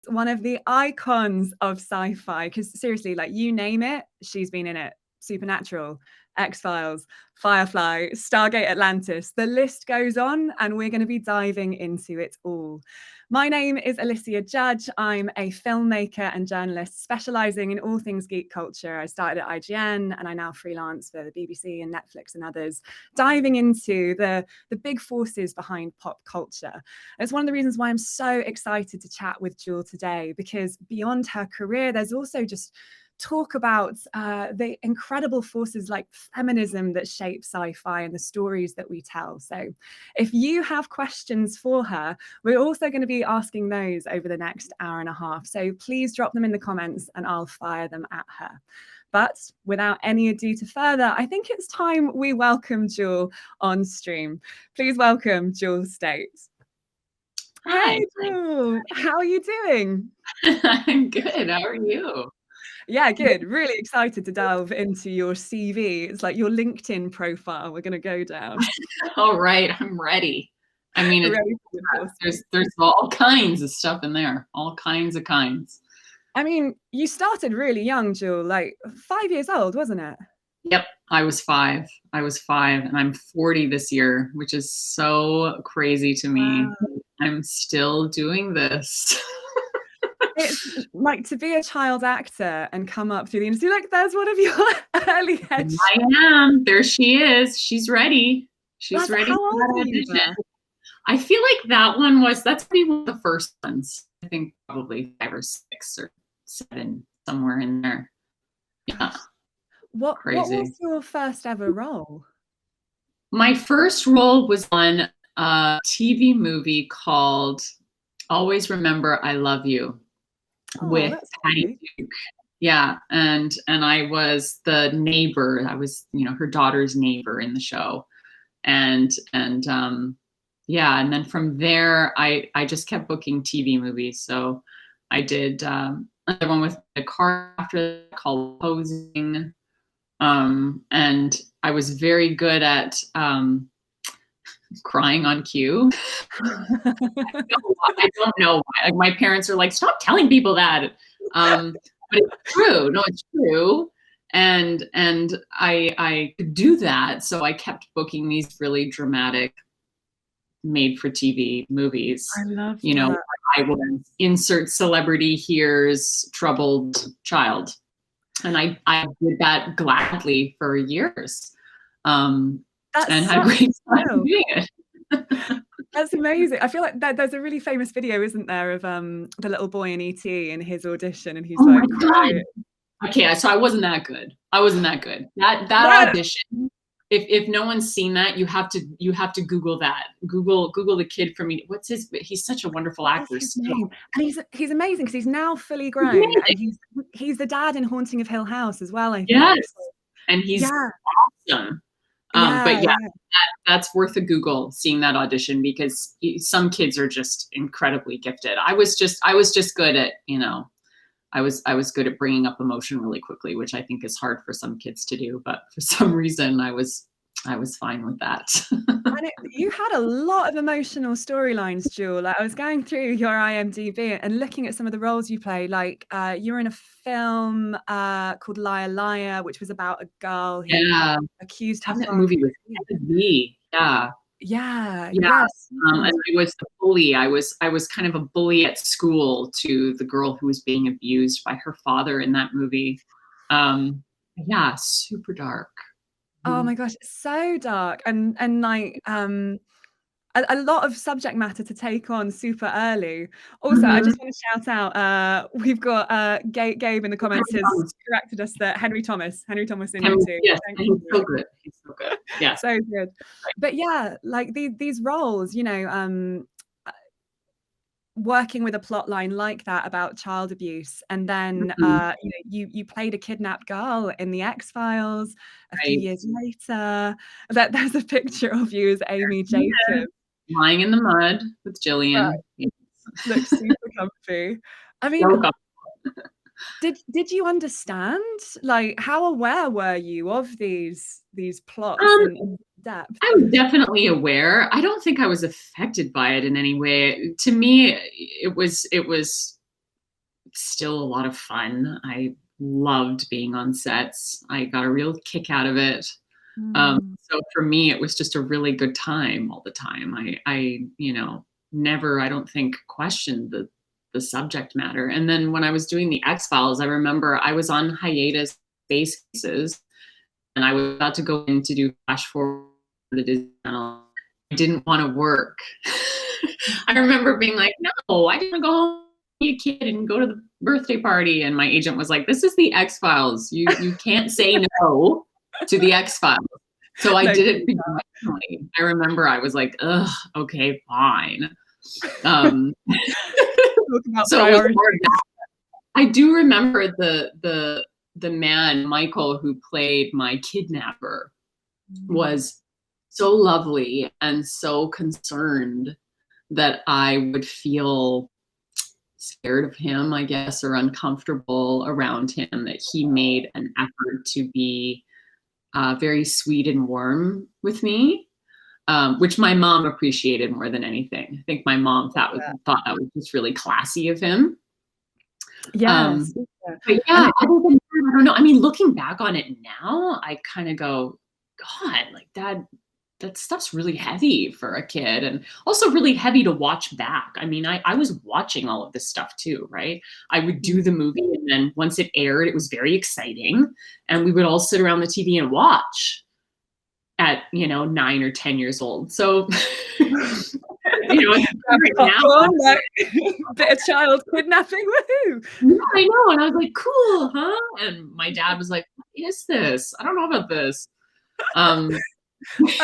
one of the icons of sci-fi, because seriously, like, you name it, she's been in it. Supernatural, X-Files, Firefly, Stargate Atlantis, the list goes on, and we're going to be diving into it all. My name is Alysia Judge. I'm a filmmaker and journalist specializing in all things geek culture. I started at IGN and I now freelance for the BBC and Netflix and others, diving into the big forces behind pop culture. And it's one of the reasons why I'm so excited to chat with Jewel today, because beyond her career, there's also just talk about the incredible forces like feminism that shape sci-fi and the stories that we tell. So if you have questions for her, we're also going to be asking those over the next hour and a half. So please drop them in the comments and I'll fire them at her. But without any ado to further, I think it's time we welcome Jewel on stream. Please welcome Jewel Staite. Hi. Hey, Jewel. How are you doing? I'm good. How are you? Yeah, good. Really excited to delve into your CV. It's like your LinkedIn profile. We're going to go down. All right, I'm ready. I mean, there's all kinds of stuff in there, all kinds of kinds. I mean, you started really young, Jewel, like 5 years old, wasn't it? Yep, I was five, and I'm 40 this year, which is so crazy to me. Wow. I'm still doing this. It's like to be a child actor and come up through the industry. Like, there's one of your early headshots. I am. There she is. She's ready. She's ready. How old are you? I feel like that's maybe one of the first ones. I think probably 5 or 6 or 7, somewhere in there. Yeah. What was your first ever role? My first role was on a TV movie called Always Remember I Love You with Patty Duke. Yeah, and I was the neighbor. I was, her daughter's neighbor in the show. And yeah, and then from there I just kept booking TV movies. So I did another one with a car after that called Posing. And I was very good at crying on cue. I don't know why. Like, my parents are like, stop telling people that. But it's true. No, it's true. And I could do that. So I kept booking these really dramatic made for TV movies. I love that. I would insert celebrity here's troubled child. And I did that gladly for years. And had great time doing it. That's amazing. I feel like there's a really famous video, isn't there, of the little boy in E.T. in his audition, and he's my God. Okay, so I wasn't that good. That audition. If no one's seen that, you have to Google that. Google the kid from me. He's such a wonderful actor. And he's amazing because he's now fully grown. And he's the dad in Haunting of Hill House as well, I think. Yes. And he's awesome. But yeah, that's worth a Google, seeing that audition, because some kids are just incredibly gifted. I was just good at, I was good at bringing up emotion really quickly, which I think is hard for some kids to do. But for some reason, I was fine with that. And you had a lot of emotional storylines, Jewel. Like, I was going through your IMDb and looking at some of the roles you play. Like, you were in a film called Liar Liar, which was about a girl who accused her. That movie was heavy. Yeah. Yeah. Yes. And I was the bully. I was kind of a bully at school to the girl who was being abused by her father in that movie. Yeah, super dark. Oh my gosh, it's so dark and like a lot of subject matter to take on super early. Also, I just want to shout out, we've got Gabe in the comments has corrected us that Henry Thomas in you too. Yes, he's so good. He's so good. Yeah. So good. But yeah, like these roles, working with a plot line like that about child abuse, and then you played a kidnapped girl in the X-Files a few years later. There's a picture of you as Amy Jacobs lying in the mud with Jillian. Looks super comfy. I mean, did you understand, like, how aware were you of these plots and depth? I was definitely aware. I don't think I was affected by it in any way. To me, it was still a lot of fun. I loved being on sets. I got a real kick out of it. So for me, it was just a really good time all the time. I never, I don't think, questioned the subject matter. And then when I was doing the X-Files, I remember I was on hiatus Space Cases, and I was about to go in to do flash forward the Disney Channel. I didn't want to work. I remember being like, no, I didn't go home, be a kid and go to the birthday party. And my agent was like, this is the X-Files. You can't say no to the X-Files. So I did it begrudgingly. I remember I was like, ugh, okay, fine. So I do remember the man, Michael, who played my kidnapper, was so lovely and so concerned that I would feel scared of him, I guess, or uncomfortable around him, that he made an effort to be very sweet and warm with me, which my mom appreciated more than anything. I think my mom thought that was just really classy of him. Yes. But yeah, I don't know. I mean, looking back on it now, I kind of go, God, like that stuff's really heavy for a kid, and also really heavy to watch back. I mean, I was watching all of this stuff too, right? I would do the movie, and then once it aired, it was very exciting, and we would all sit around the TV and watch at 9 or 10 years old. So like, bit of child kidnapping, woohoo! Yeah, I know. And I was like, cool, huh? And my dad was like, what is this? I don't know about this. I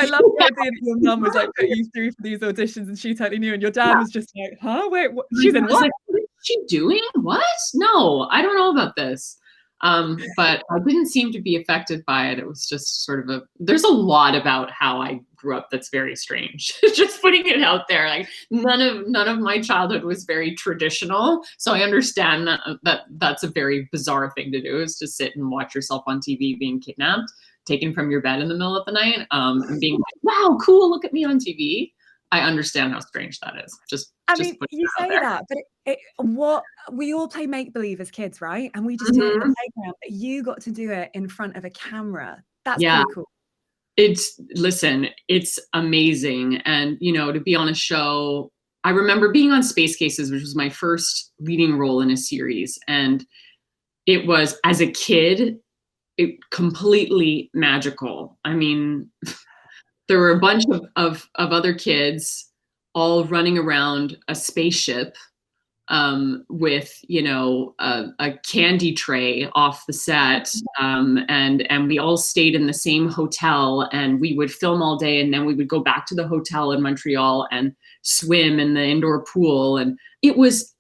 love the idea that your mum was like putting you through for these auditions and she totally knew, and your dad was just like, huh? Wait, what? She's in what? Like, what is she doing? What? No, I don't know about this. But I didn't seem to be affected by it. It was just sort of there's a lot about how I grew up that's very strange. Just putting it out there. Like none of my childhood was very traditional. So I understand that's a very bizarre thing to do, is to sit and watch yourself on TV being kidnapped, taken from your bed in the middle of the night, and being like, wow, cool, look at me on TV. I understand how strange that is. I mean, you say that, but what we all play make-believe as kids, right? And we just do it in the playground. But you got to do it in front of a camera. That's pretty cool. It's amazing. And, to be on a show, I remember being on Space Cases, which was my first leading role in a series. And it was, as a kid, completely magical. I mean, there were a bunch of other kids all running around a spaceship with, a candy tray off the set. And we all stayed in the same hotel, and we would film all day, and then we would go back to the hotel in Montreal and swim in the indoor pool. And it was,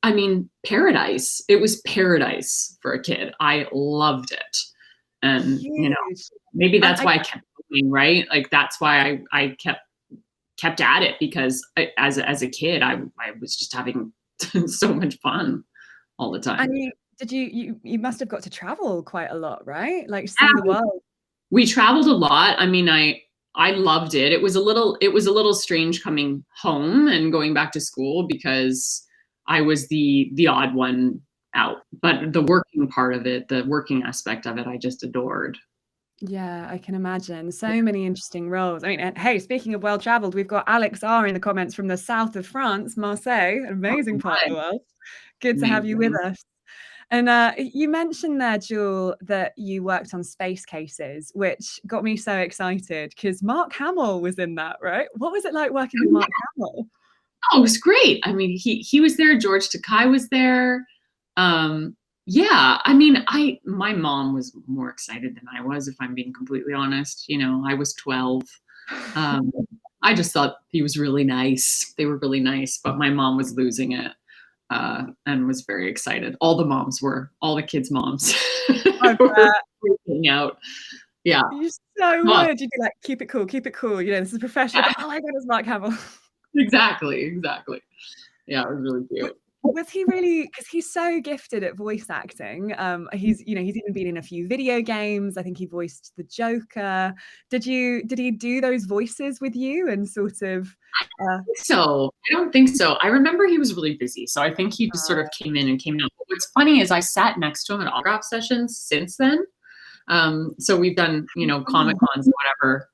paradise. It was paradise for a kid. I loved it. And, maybe that's why I kept going, right? Like, that's why I kept at it, because as a kid, I was just having so much fun all the time. And you must have got to travel quite a lot, right? Like, see the world. We traveled a lot. I mean, I loved it. It was a little strange coming home and going back to school, because I was the odd one out. But the working part of it, the working aspect of it, I just adored. Yeah, I can imagine. So many interesting roles. I mean, and hey, speaking of well traveled, we've got Alex R in the comments from the south of France, Marseille, an amazing part of the world. Good to have you with us. And you mentioned there, Jewel, that you worked on Space Cases, which got me so excited because Mark Hamill was in that, right? What was it like working with Mark Hamill? Oh, it was great. I mean, he was there. George Takei was there. Yeah, I mean, my mom was more excited than I was, if I'm being completely honest. I was 12. I just thought he was really nice. They were really nice, but my mom was losing it and was very excited. All the kids' moms were freaking out. Yeah. You so would. You'd be like, keep it cool. This is professional. Oh my God, it's Mark Hamill. Exactly. Yeah, it was really cute. was he really, because he's so gifted at voice acting. He's even been in a few video games. I think he voiced the Joker. Did he do those voices with you and sort of So I don't think so. I remember he was really busy, so I think he just sort of came in and came out. But what's funny is I sat next to him at autograph sessions since then. So we've done, Comic Cons, whatever,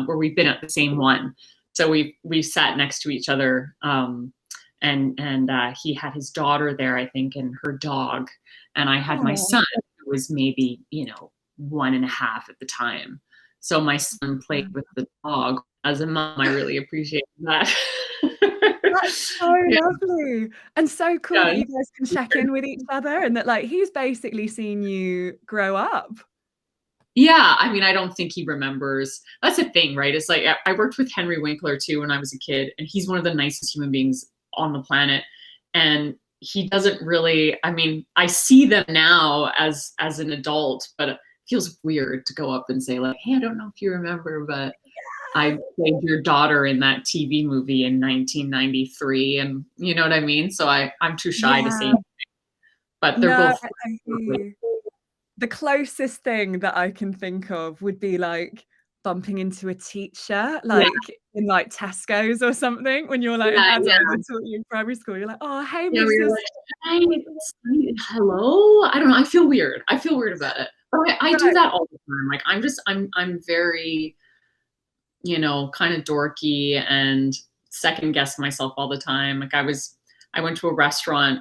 where we've been at the same one. So we've sat next to each other. And he had his daughter there, I think, and her dog. And I had my son, who was maybe, 1.5 at the time. So my son played with the dog. As a mom, I really appreciate that. That's so lovely. And so cool that you guys can check in with each other and that, like, he's basically seen you grow up. Yeah, I mean, I don't think he remembers. That's the thing, right? It's like, I worked with Henry Winkler too when I was a kid, and he's one of the nicest human beings on the planet. And he doesn't really, I mean, I see them now as an adult, but it feels weird to go up and say, like, hey, I don't know if you remember, but I played your daughter in that TV movie in 1993. And you know what I mean? So I'm too shy to say anything. But they're both the closest thing that I can think of would be like bumping into a teacher, like in like Tesco's or something, when you're like an adult and taught you in primary school. You're like, oh, hey, Mrs. Like, hi, hello. I don't know. I feel weird. about it. But I do that all the time. Like I'm very, kind of dorky and second guess myself all the time. Like I went to a restaurant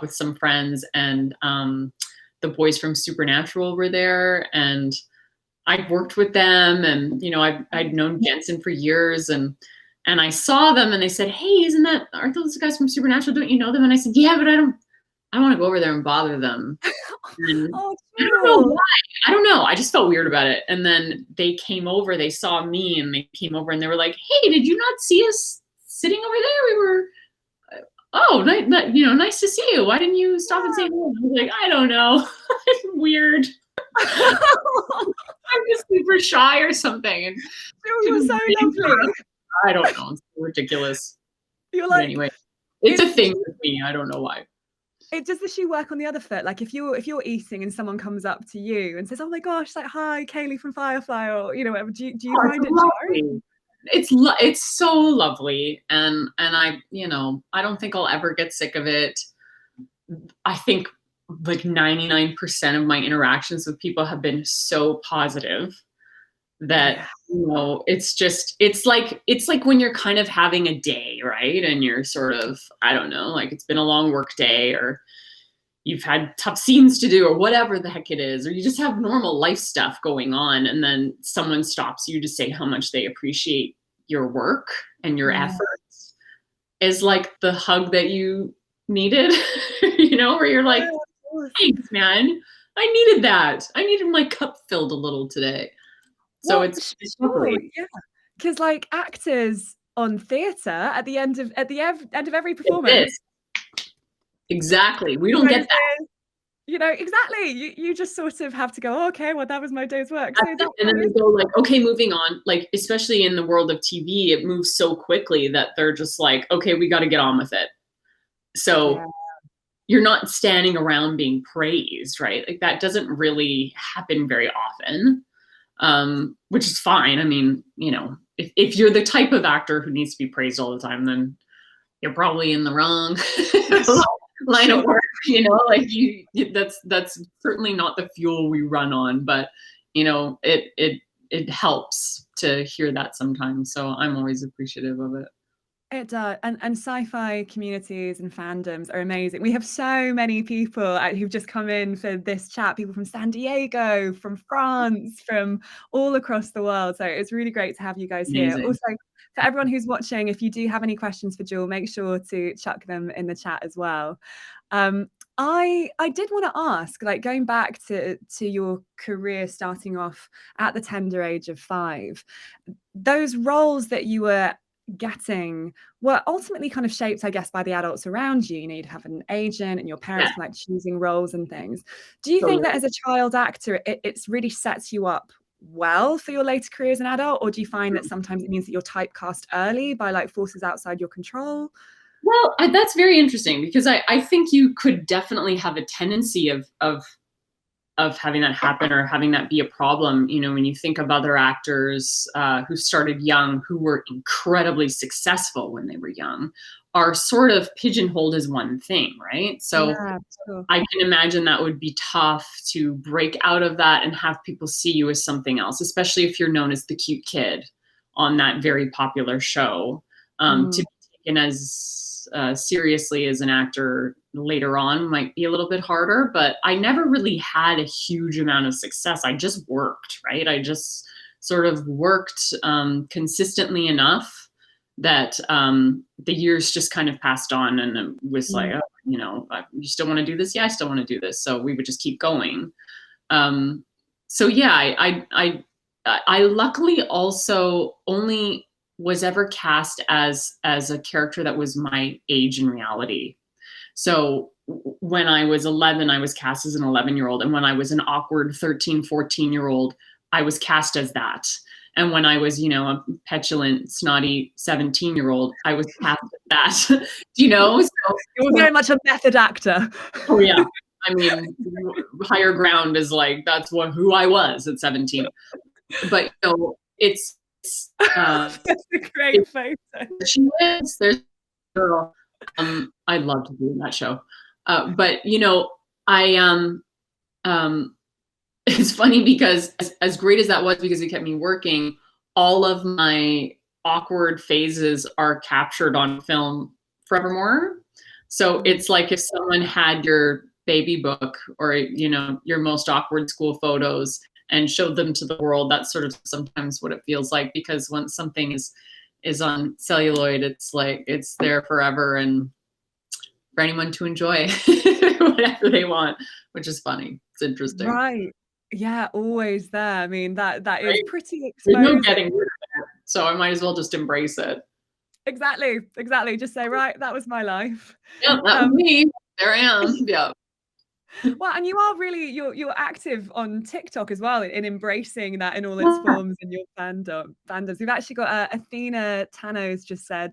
with some friends, and the boys from Supernatural were there, and I'd worked with them, and I'd known Jensen for years, and I saw them, and they said, "Hey, aren't those guys from Supernatural? Don't you know them?" And I said, "Yeah, but I don't want to go over there and bother them." And I don't know why. I don't know. I just felt weird about it. And then they came over. They saw me, and they came over, and they were like, "Hey, did you not see us sitting over there? We were." Oh, nice to see you. Why didn't you stop and say hello? I was like, I don't know. I'm weird. I'm just super shy or something. And you're so lovely. I don't know. It's ridiculous. You're like, anyway, it's a thing with me. I don't know why. Does the shoe work on the other foot? Like if you're eating and someone comes up to you and says, "Oh my gosh, like hi, Kaylee from Firefly," or whatever, do you find it jarring? It's so lovely, and I don't think I'll ever get sick of it. I think like 99% of my interactions with people have been so positive that it's like when you're kind of having a day, right? And you're sort of, I don't know, like it's been a long work day, or you've had tough scenes to do, or whatever the heck it is, or you just have normal life stuff going on, and then someone stops you to say how much they appreciate your work and your efforts, is like the hug that you needed, where you're like, thanks, man. I needed that. I needed my cup filled a little today. So it's lovely. Yeah, because like actors on theatre at the end of every performance. Exactly. We don't get that. Exactly. You just sort of have to go, okay, well, that was my day's work. And then they go like, okay, moving on. Like, especially in the world of TV, it moves so quickly that they're just like, okay, we got to get on with it. So you're not standing around being praised, right? Like that doesn't really happen very often, which is fine. I mean, if you're the type of actor who needs to be praised all the time, then you're probably in the wrong line of work, like that's certainly not the fuel we run on, but it helps to hear that sometimes. So I'm always appreciative of it. It does. And sci-fi communities and fandoms are amazing. We have so many people who've just come in for this chat, people from San Diego, from France, from all across the world. So it's really great to have you guys here. Also, for everyone who's watching, if you do have any questions for Jewel, make sure to chuck them in the chat as well. I did want to ask, like going back to your career starting off at the tender age of 5, those roles that you were getting were ultimately kind of shaped, I guess, by the adults around you. You'd have an agent and your parents like choosing roles and things. Do you think that as a child actor, it's really sets you up well for your later career as an adult, or do you find that sometimes it means that you're typecast early by like forces outside your control? Well, that's very interesting because I think you could definitely have a tendency of having that happen or having that be a problem. You know, when you think of other actors who started young, who were incredibly successful when they were young, are sort of pigeonholed as one thing, right? So Yeah, sure. I can imagine that would be tough to break out of that and have people see you as something else, especially if you're known as the cute kid on that very popular show. To be taken as seriously as an actor later on might be a little bit harder, but I never really had a huge amount of success. I just worked, right? I just sort of worked consistently enough that the years just kind of passed on, and it was like, oh, you know, you still want to do this? Yeah, I still want to do this. So we would just keep going. So yeah, I luckily also only was ever cast as a character that was my age in reality. So when I was 11, I was cast as an 11-year-old. And when I was an awkward 13, 14-year-old, I was cast as that. And when I was, you know, a petulant, snotty 17-year-old, I was cast as that, you know? So you were very much a method actor. Oh yeah. I mean, higher ground is like, that's who I was at 17. But, you know, it's that's a great photo. She is. There's a girl. I'd love to be in that show. But you know, it's funny because as great as that was, because it kept me working, all of my awkward phases are captured on film forevermore. So it's like if someone had your baby book or, you know, your most awkward school photos and showed them to the world, that's sort of sometimes what it feels like, because once something is on celluloid, it's like it's there forever and for anyone to enjoy whatever they want, which is funny. It's interesting. Right. Yeah, always there. I mean, that right? is pretty exposing. There's no getting rid of it, so I might as well just embrace it. Exactly. Just say, right, that was my life. Yeah, that was me. There I am. Yeah. Well, and you are really you're active on TikTok as well in embracing that in all its forms in your fandoms. We've actually got Athena Tanos just said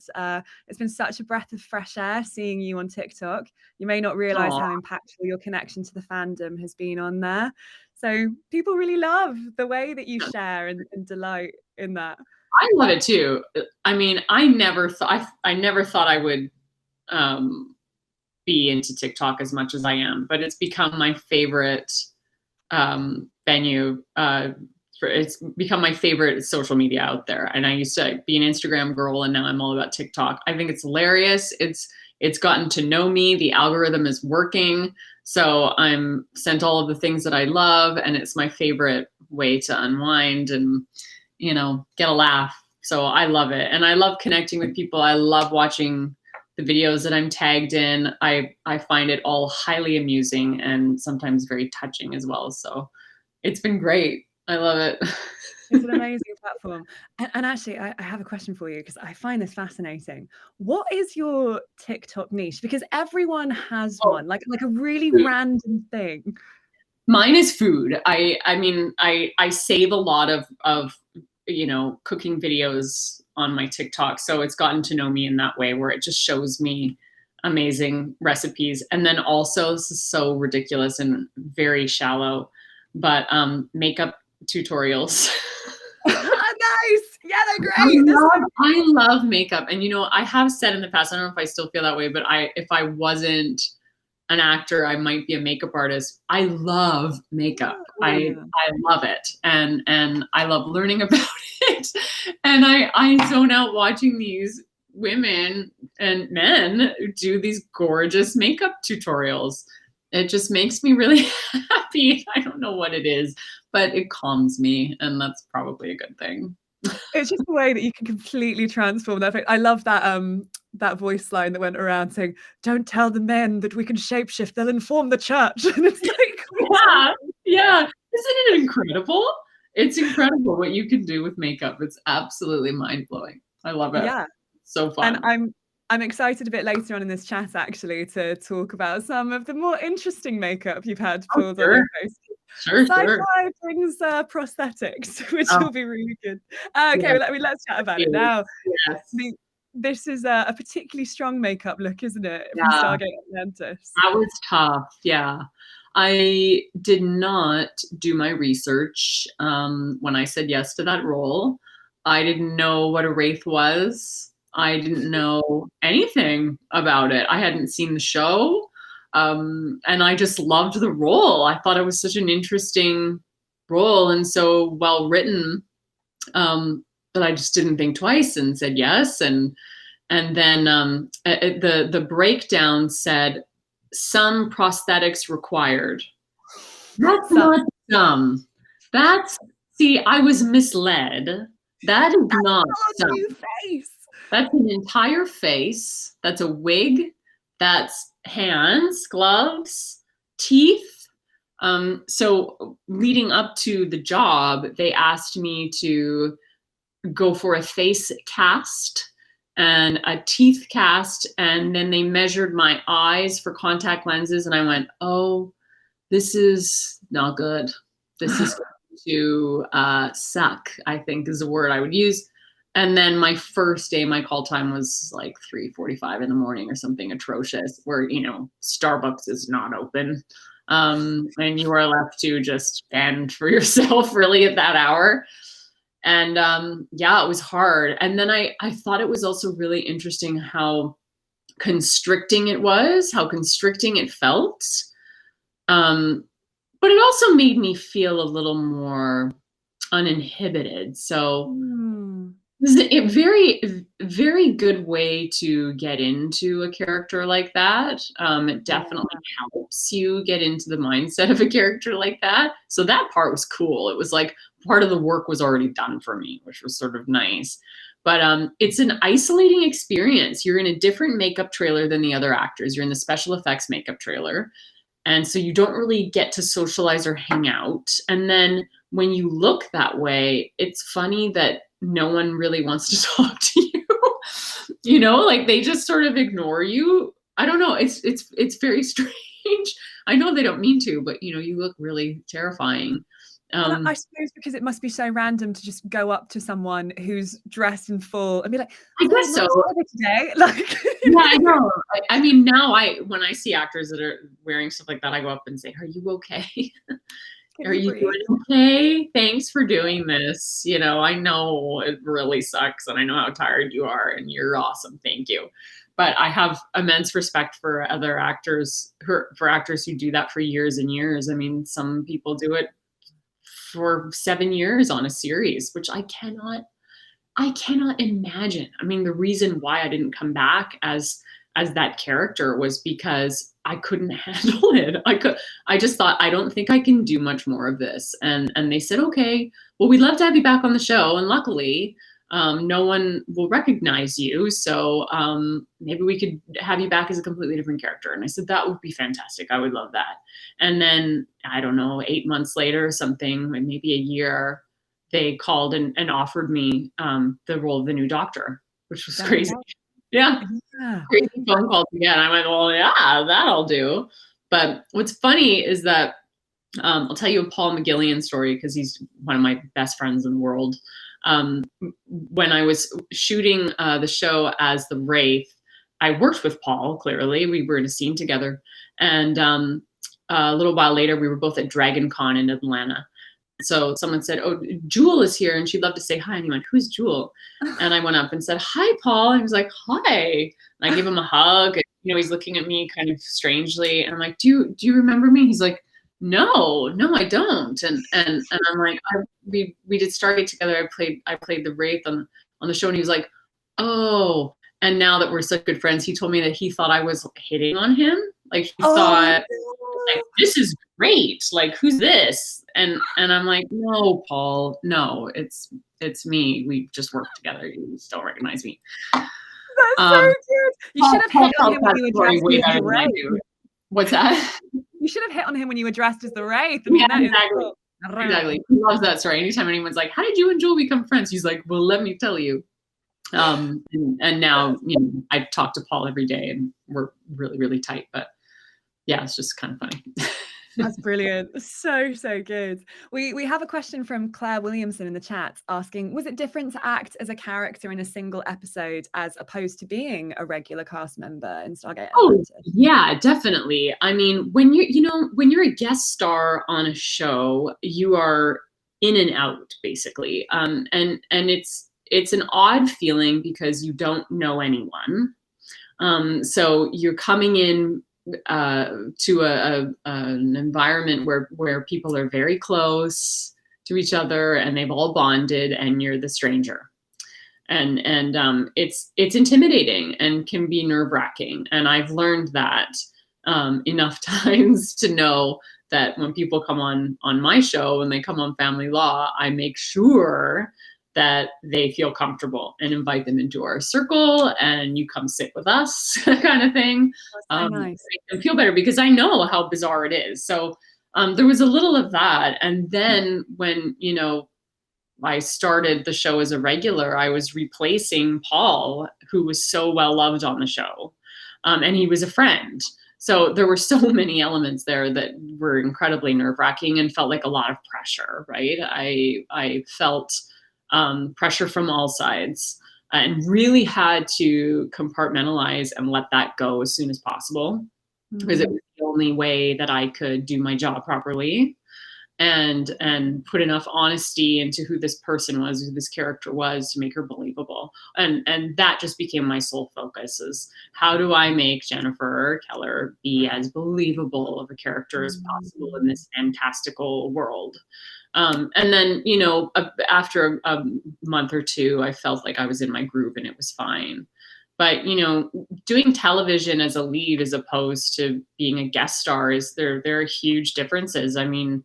it's been such a breath of fresh air seeing you on TikTok. You may not realize how impactful your connection to the fandom has been on there. So people really love the way that you share and delight in that. I love it too. I mean, I never thought I would be into TikTok as much as I am, but it's become my favorite venue. It's become my favorite social media out there. And I used to be an Instagram girl, and now I'm all about TikTok. I think it's hilarious. It's gotten to know me. The algorithm is working. So I'm sent all of the things that I love, and it's my favorite way to unwind and, you know, get a laugh. So I love it. And I love connecting with people. I love watching the videos that I'm tagged in. I find it all highly amusing and sometimes very touching as well. So it's been great. I love it. It's an amazing platform. And actually, I have a question for you because I find this fascinating. What is your TikTok niche? Because everyone has one, like a really random thing. Mine is food. I mean, I save a lot of you know, cooking videos on my TikTok. So it's gotten to know me in that way, where it just shows me amazing recipes. And then also, this is so ridiculous and very shallow, but makeup tutorials. Nice. Yeah, they're great. I love makeup. And, you know, I have said in the past, I don't know if I still feel that way, but if I wasn't an actor, I might be a makeup artist. I love makeup. I love it. And I love learning about it. And I zone out watching these women and men do these gorgeous makeup tutorials. It just makes me really happy. I don't know what it is, but it calms me, and that's probably a good thing. It's just the way that you can completely transform that. I love that voice line that went around saying, "Don't tell the men that we can shapeshift, they'll inform the church." And it's like, yeah. Isn't it incredible? It's incredible what you can do with makeup. It's absolutely mind-blowing. I love it. Yeah. So fun. And I'm excited a bit later on in this chat actually to talk about some of the more interesting makeup you've had pulled on your post. Sci-fi brings prosthetics, which will be really good. Okay, let's chat about it now. Yes. this is a particularly strong makeup look, isn't it? Yeah. From Stargate Atlantis. That was tough. Yeah. I did not do my research when I said yes to that role. I didn't know what a wraith was. I didn't know anything about it. I hadn't seen the show. And I just loved the role. I thought it was such an interesting role and so well written that I just didn't think twice and said yes. And then the breakdown said, some prosthetics required. That's not some. See, I was misled. That is not some. Face. That's an entire face. That's a wig. That's hands, gloves, teeth. So leading up to the job, they asked me to go for a face cast and a teeth cast, and then they measured my eyes for contact lenses, and I went, oh, this is not good. This is going to suck, I think is the word I would use. And then my first day, my call time was like 3:45 in the morning or something atrocious, where, Starbucks is not open. And you are left to just fend for yourself really at that hour. And it was hard. And then I thought it was also really interesting how constricting it was, how constricting it felt. But it also made me feel a little more uninhibited. So this is a very, very good way to get into a character like that. It definitely helps you get into the mindset of a character like that. So that part was cool. It was like part of the work was already done for me, which was sort of nice. But it's an isolating experience. You're in a different makeup trailer than the other actors. You're in the special effects makeup trailer. And so you don't really get to socialize or hang out. And then when you look that way, it's funny that no one really wants to talk to you. Like they just sort of ignore you. I don't know. It's very strange. I know they don't mean to, but you look really terrifying. I suppose because it must be so random to just go up to someone who's dressed in full and be like, I guess so. Today. Like, yeah, I know. I mean, now when I see actors that are wearing stuff like that, I go up and say, "Are you okay? Are you doing okay? Thanks for doing this. I know it really sucks, and I know how tired you are, and you're awesome. Thank you." But I have immense respect for other actors, for actors who do that for years and years. I mean, some people do it for 7 years on a series, which I cannot imagine. I mean, the reason why I didn't come back as that character was because I couldn't handle it. I just thought, I don't think I can do much more of this. And they said, okay, well, we'd love to have you back on the show. And luckily, no one will recognize you. So maybe we could have you back as a completely different character. And I said, that would be fantastic. I would love that. And then, I don't know, 8 months later or something, maybe a year, they called and offered me the role of the new Doctor, which was crazy. Yeah. Crazy phone calls again. I went, well, yeah, that'll do. But what's funny is that I'll tell you a Paul McGillian story because he's one of my best friends in the world. When I was shooting the show as the Wraith, I worked with Paul, clearly. We were in a scene together. And a little while later, we were both at Dragon Con in Atlanta. So someone said, oh, Jewel is here and she'd love to say hi. And he went, who's Jewel? And I went up and said, hi, Paul. And he was like, hi. And I gave him a hug. And, he's looking at me kind of strangely. And I'm like, do you remember me? He's like, no, I don't. And I'm like, we did Stargate together. I played the Wraith on the show. And he was like, oh. And now that we're such good friends, he told me that he thought I was hitting on him. Like he thought, like, this is great. Like, who's this? And I'm like, no, Paul, no, it's me. We just worked together. You just don't recognize me. That's so good. You should have hit on him when you were dressed as the Wraith. What's that? You should have hit on him when you were dressed as the Wraith. I mean, yeah, exactly. Exactly. He loves that story. Anytime anyone's like, how did you and Jewel become friends? He's like, well, let me tell you. And now, I talk to Paul every day and we're really, really tight, but yeah, it's just kind of funny. That's brilliant. So good. We have a question from Claire Williamson in the chat asking, was it different to act as a character in a single episode as opposed to being a regular cast member in Stargate Atlantis? Oh, yeah, definitely. I mean, when you're a guest star on a show, you are in and out basically. And it's an odd feeling because you don't know anyone. So you're coming in to an environment where people are very close to each other and they've all bonded, and you're the stranger. And it's intimidating and can be nerve-wracking. And I've learned that enough times to know that when people come on my show and they come on Family Law, I make sure that they feel comfortable and invite them into our circle, and you come sit with us, kind of thing. That's so nice. And feel better because I know how bizarre it is. So there was a little of that. And then when, I started the show as a regular, I was replacing Paul, who was so well loved on the show. And he was a friend. So there were so many elements there that were incredibly nerve-wracking and felt like a lot of pressure, right? I felt pressure from all sides and really had to compartmentalize and let that go as soon as possible, because it was the only way that I could do my job properly and put enough honesty into who this person was, who this character was, to make her believable. And that just became my sole focus, is how do I make Jennifer Keller be as believable of a character as possible in this fantastical world. And then, after a month or two, I felt like I was in my groove and it was fine. But, doing television as a lead as opposed to being a guest star, there are huge differences. I mean,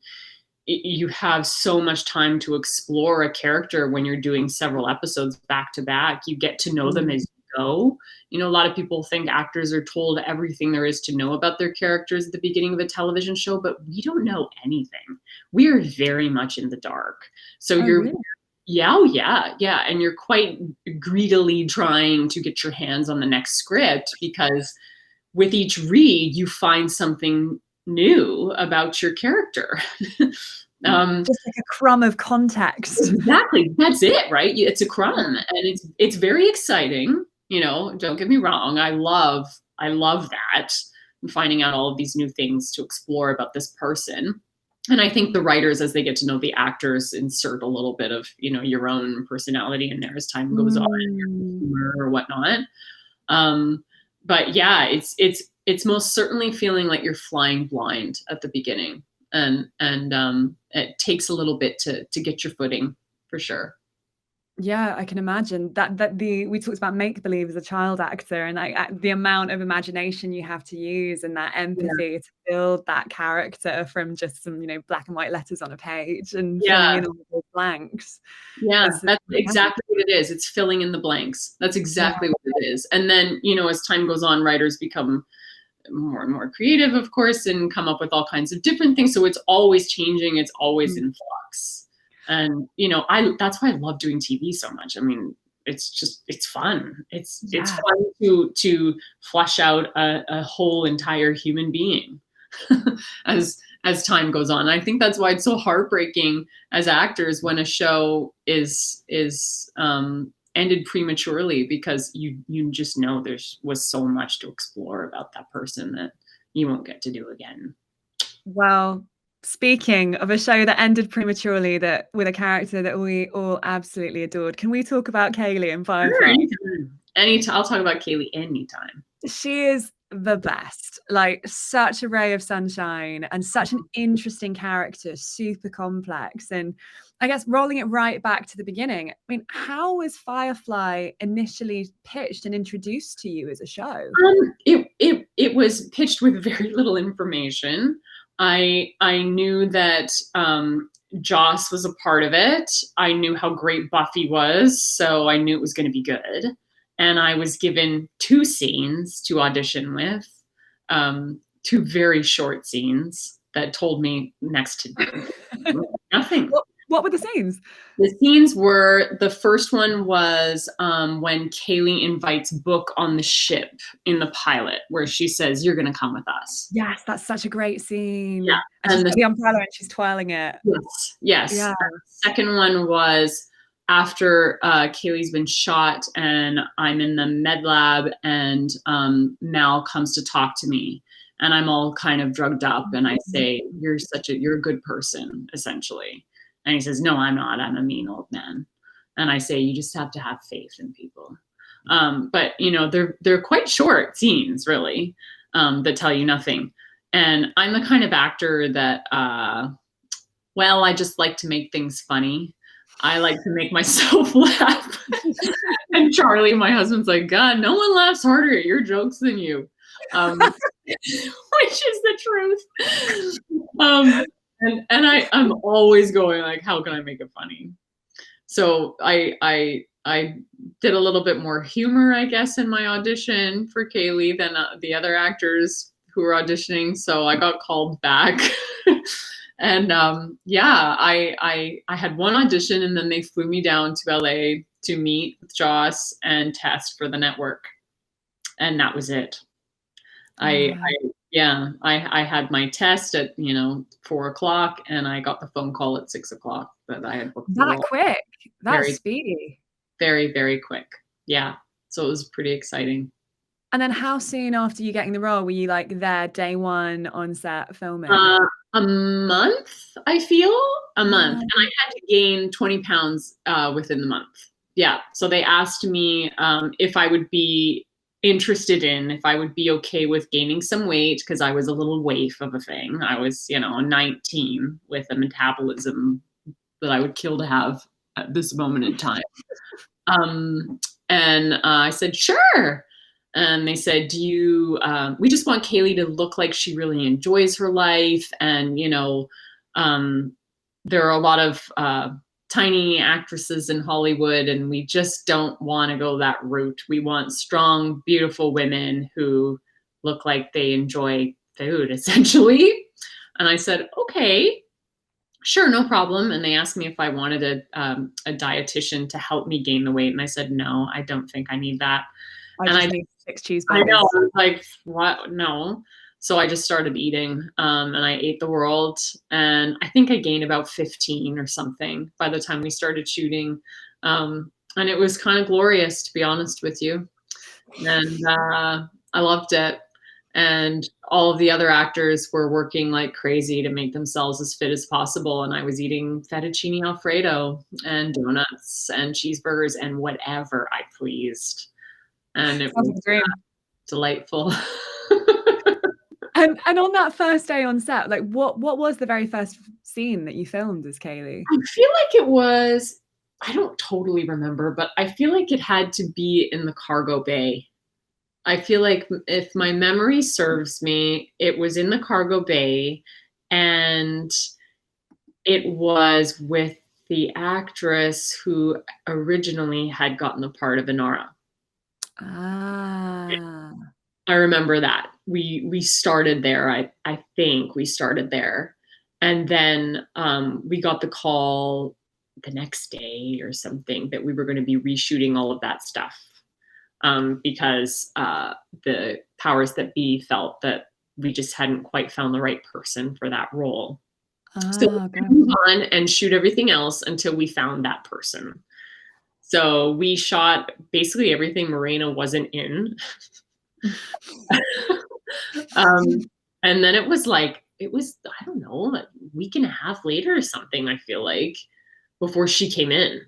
you have so much time to explore a character when you're doing several episodes back to back. You get to know them as you go. A lot of people think actors are told everything there is to know about their characters at the beginning of a television show, but we don't know anything. We are very much in the dark. So really? Yeah. And you're quite greedily trying to get your hands on the next script, because with each read, you find something new about your character. Just like a crumb of context. Exactly. That's it, right? It's a crumb, and it's very exciting. Don't get me wrong. I love that, and finding out all of these new things to explore about this person. And I think the writers, as they get to know the actors, insert a little bit of, your own personality in there as time goes on, and your humor or whatnot. But yeah, it's most certainly feeling like you're flying blind at the beginning, and it takes a little bit to get your footing, for sure. Yeah, I can imagine that we talked about make-believe as a child actor, and like the amount of imagination you have to use and that empathy to build that character from just some, black and white letters on a page and filling in all those blanks. Yeah, that's exactly what it is. It's filling in the blanks. That's exactly what it is. And then, as time goes on, writers become more and more creative, of course, and come up with all kinds of different things. So it's always changing. It's always in flux. And, that's why I love doing TV so much. I mean, it's fun. It's fun to flesh out a whole entire human being as time goes on. I think that's why it's so heartbreaking as actors when a show is ended prematurely, because you just know there was so much to explore about that person that you won't get to do again. Well, speaking of a show that ended prematurely, that with a character that we all absolutely adored, can we talk about Kaylee in Firefly? Sure, anytime. I'll talk about Kaylee anytime. She is the best, like such a ray of sunshine and such an interesting character, super complex. And I guess rolling it right back to the beginning, I mean, how was Firefly initially pitched and introduced to you as a show? It was pitched with very little information. I knew that Joss was a part of it. I knew how great Buffy was, so I knew it was going to be good. And I was given 2 scenes to audition with, 2 very short scenes that told me next to nothing. What What were the scenes? The scenes were, the first one was when Kaylee invites Book on the ship in the pilot, where she says, "You're going to come with us." Yes, that's such a great scene. Yeah. And she's got the umbrella and she's twirling it. Yes. Yeah. The second one was after Kaylee's been shot and I'm in the med lab and Mal comes to talk to me and I'm all kind of drugged up and I say, you're a good person, essentially. And he says, no, I'm not. I'm a mean old man. And I say, you just have to have faith in people. But they're quite short scenes, really, that tell you nothing. And I'm the kind of actor that, I just like to make things funny. I like to make myself laugh. And Charlie, my husband's like, God, no one laughs harder at your jokes than you. Which is the truth. And I'm always going like, how can I make it funny? So I did a little bit more humor, I guess, in my audition for Kaylee than the other actors who were auditioning. So I got called back. And I had one audition and then they flew me down to LA to meet with Joss and test for the network. And that was it. I had my test at 4:00 and I got the phone call at 6:00 that I had booked. That quick. That's speedy. Very, very quick. Yeah. So it was pretty exciting. And then how soon after you getting the role were you like there day one on set filming? A month, I feel. A month. And I had to gain 20 pounds within the month. Yeah. So they asked me if I would be if I would be okay with gaining some weight, because I was a little waif of a thing. I was, 19 with a metabolism that I would kill to have at this moment in time. And I said, sure. And they said, we just want Kaylee to look like she really enjoys her life. And, there are a lot of tiny actresses in Hollywood, and we just don't want to go that route. We want strong, beautiful women who look like they enjoy food, essentially. And I said, okay, sure, no problem. And they asked me if I wanted a dietitian to help me gain the weight. And I said, no, I don't think I need that. I need 6 cheeseburgers. I know. I was like, what? No. So I just started eating, and I ate the world. And I think I gained about 15 or something by the time we started shooting. And it was kind of glorious, to be honest with you. And I loved it. And all of the other actors were working like crazy to make themselves as fit as possible. And I was eating fettuccine Alfredo and donuts and cheeseburgers and whatever I pleased. And it was delightful. And on that first day on set, like what was the very first scene that you filmed as Kaylee? I feel like it was, I don't totally remember, but I feel like it had to be in the cargo bay. I feel like if my memory serves me, it was in the cargo bay, and it was with the actress who originally had gotten the part of Inara. I remember that. We started there. I think we started there. And then we got the call the next day or something that we were going to be reshooting all of that stuff. Because the powers that be felt that we just hadn't quite found the right person for that role. So we move on and shoot everything else until we found that person. So we shot basically everything Morena wasn't in. And then it was, I don't know, a week and a half later or something, I feel like, before she came in.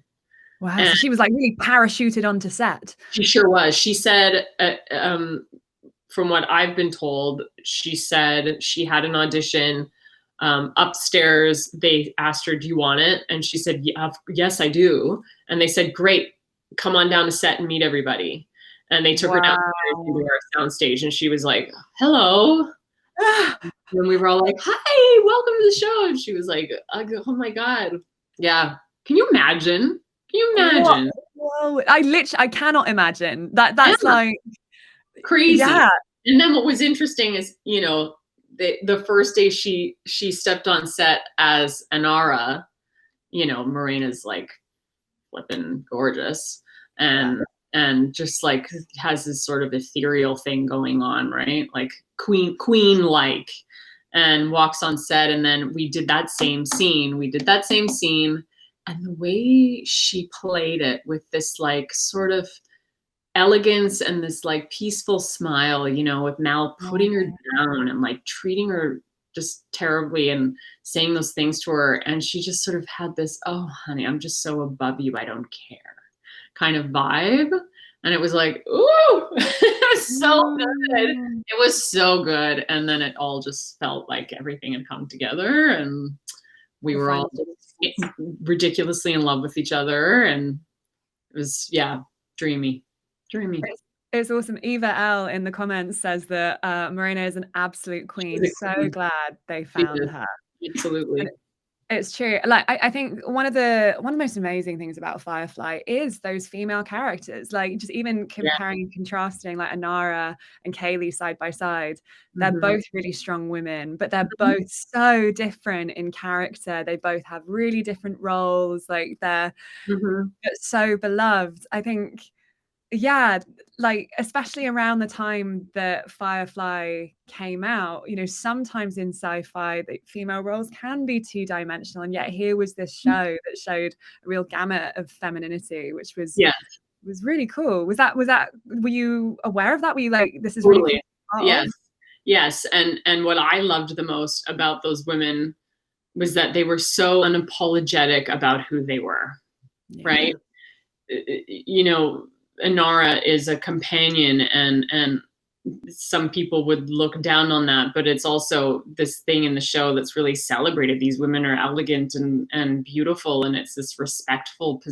Wow. So she was like really parachuted onto set. She sure was. She said, from what I've been told, she said she had an audition upstairs. They asked her, do you want it? And she said, yes, I do. And they said, great, come on down to set and meet everybody. And they took her downstairs into our soundstage, and she was like, hello. And we were all like, hi, welcome to the show. And she was like, oh my God. Yeah. Can you imagine? Can you imagine? Whoa. I cannot imagine. That's like crazy. Yeah. And then what was interesting is, the first day she stepped on set as Inara, Morena's like flipping gorgeous and just like has this sort of ethereal thing going on, right? Like queen like, and walks on set. And then we did that same scene. And the way she played it with this like sort of elegance and this like peaceful smile, with Mal putting her down and like treating her just terribly and saying those things to her. And she just sort of had this, oh, honey, I'm just so above you, I don't care kind of vibe. And it was like, ooh, it was so good. It was so good. And then it all just felt like everything had come together and we were all ridiculously in love with each other. And it was, dreamy. It's awesome. Eva L in the comments says that Morena is an absolute queen. So glad they found her. Absolutely. And it's true. Like I think one of the most amazing things about Firefly is those female characters. Like just even comparing and contrasting like Inara and Kaylee side by side. They're both really strong women, but they're both so different in character. They both have really different roles. Like they're so beloved. I think like especially around the time that Firefly came out, sometimes in sci-fi the female roles can be two-dimensional, and yet here was this show that showed a real gamut of femininity, which was really cool. Were you aware of that? Were you like, this is really cool? Yes. And what I loved the most about those women was that they were so unapologetic about who they were, right? Inara is a companion and some people would look down on that, but it's also this thing in the show that's really celebrated. These women are elegant and beautiful, and it's this respectful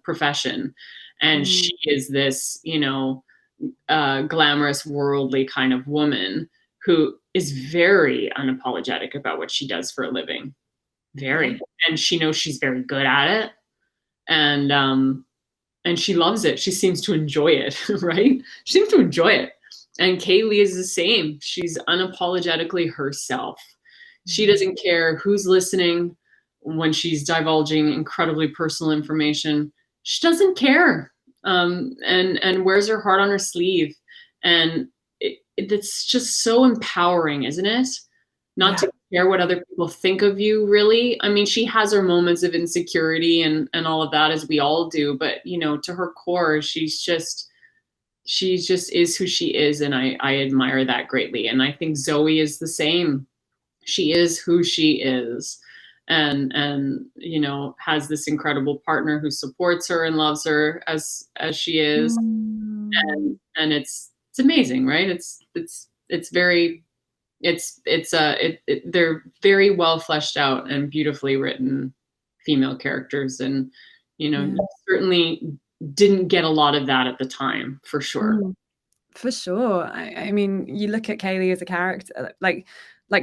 profession. And she is this, glamorous, worldly kind of woman who is very unapologetic about what she does for a living. And she knows she's very good at it. And she loves it. She seems to enjoy it, right? She seems to enjoy it. And Kaylee is the same. She's unapologetically herself. She doesn't care who's listening when she's divulging incredibly personal information. She doesn't care, and wears her heart on her sleeve. And it's just so empowering, isn't it? Not to care what other people think of you, really. I mean, she has her moments of insecurity and all of that, as we all do. But, to her core, she just is who she is. And I admire that greatly. And I think Zoe is the same. She is who she is. And has this incredible partner who supports her and loves her as she is. And it's amazing, right? They're very well fleshed out and beautifully written female characters. And, certainly didn't get a lot of that at the time, for sure. For sure. I mean, you look at Kaylee as a character, like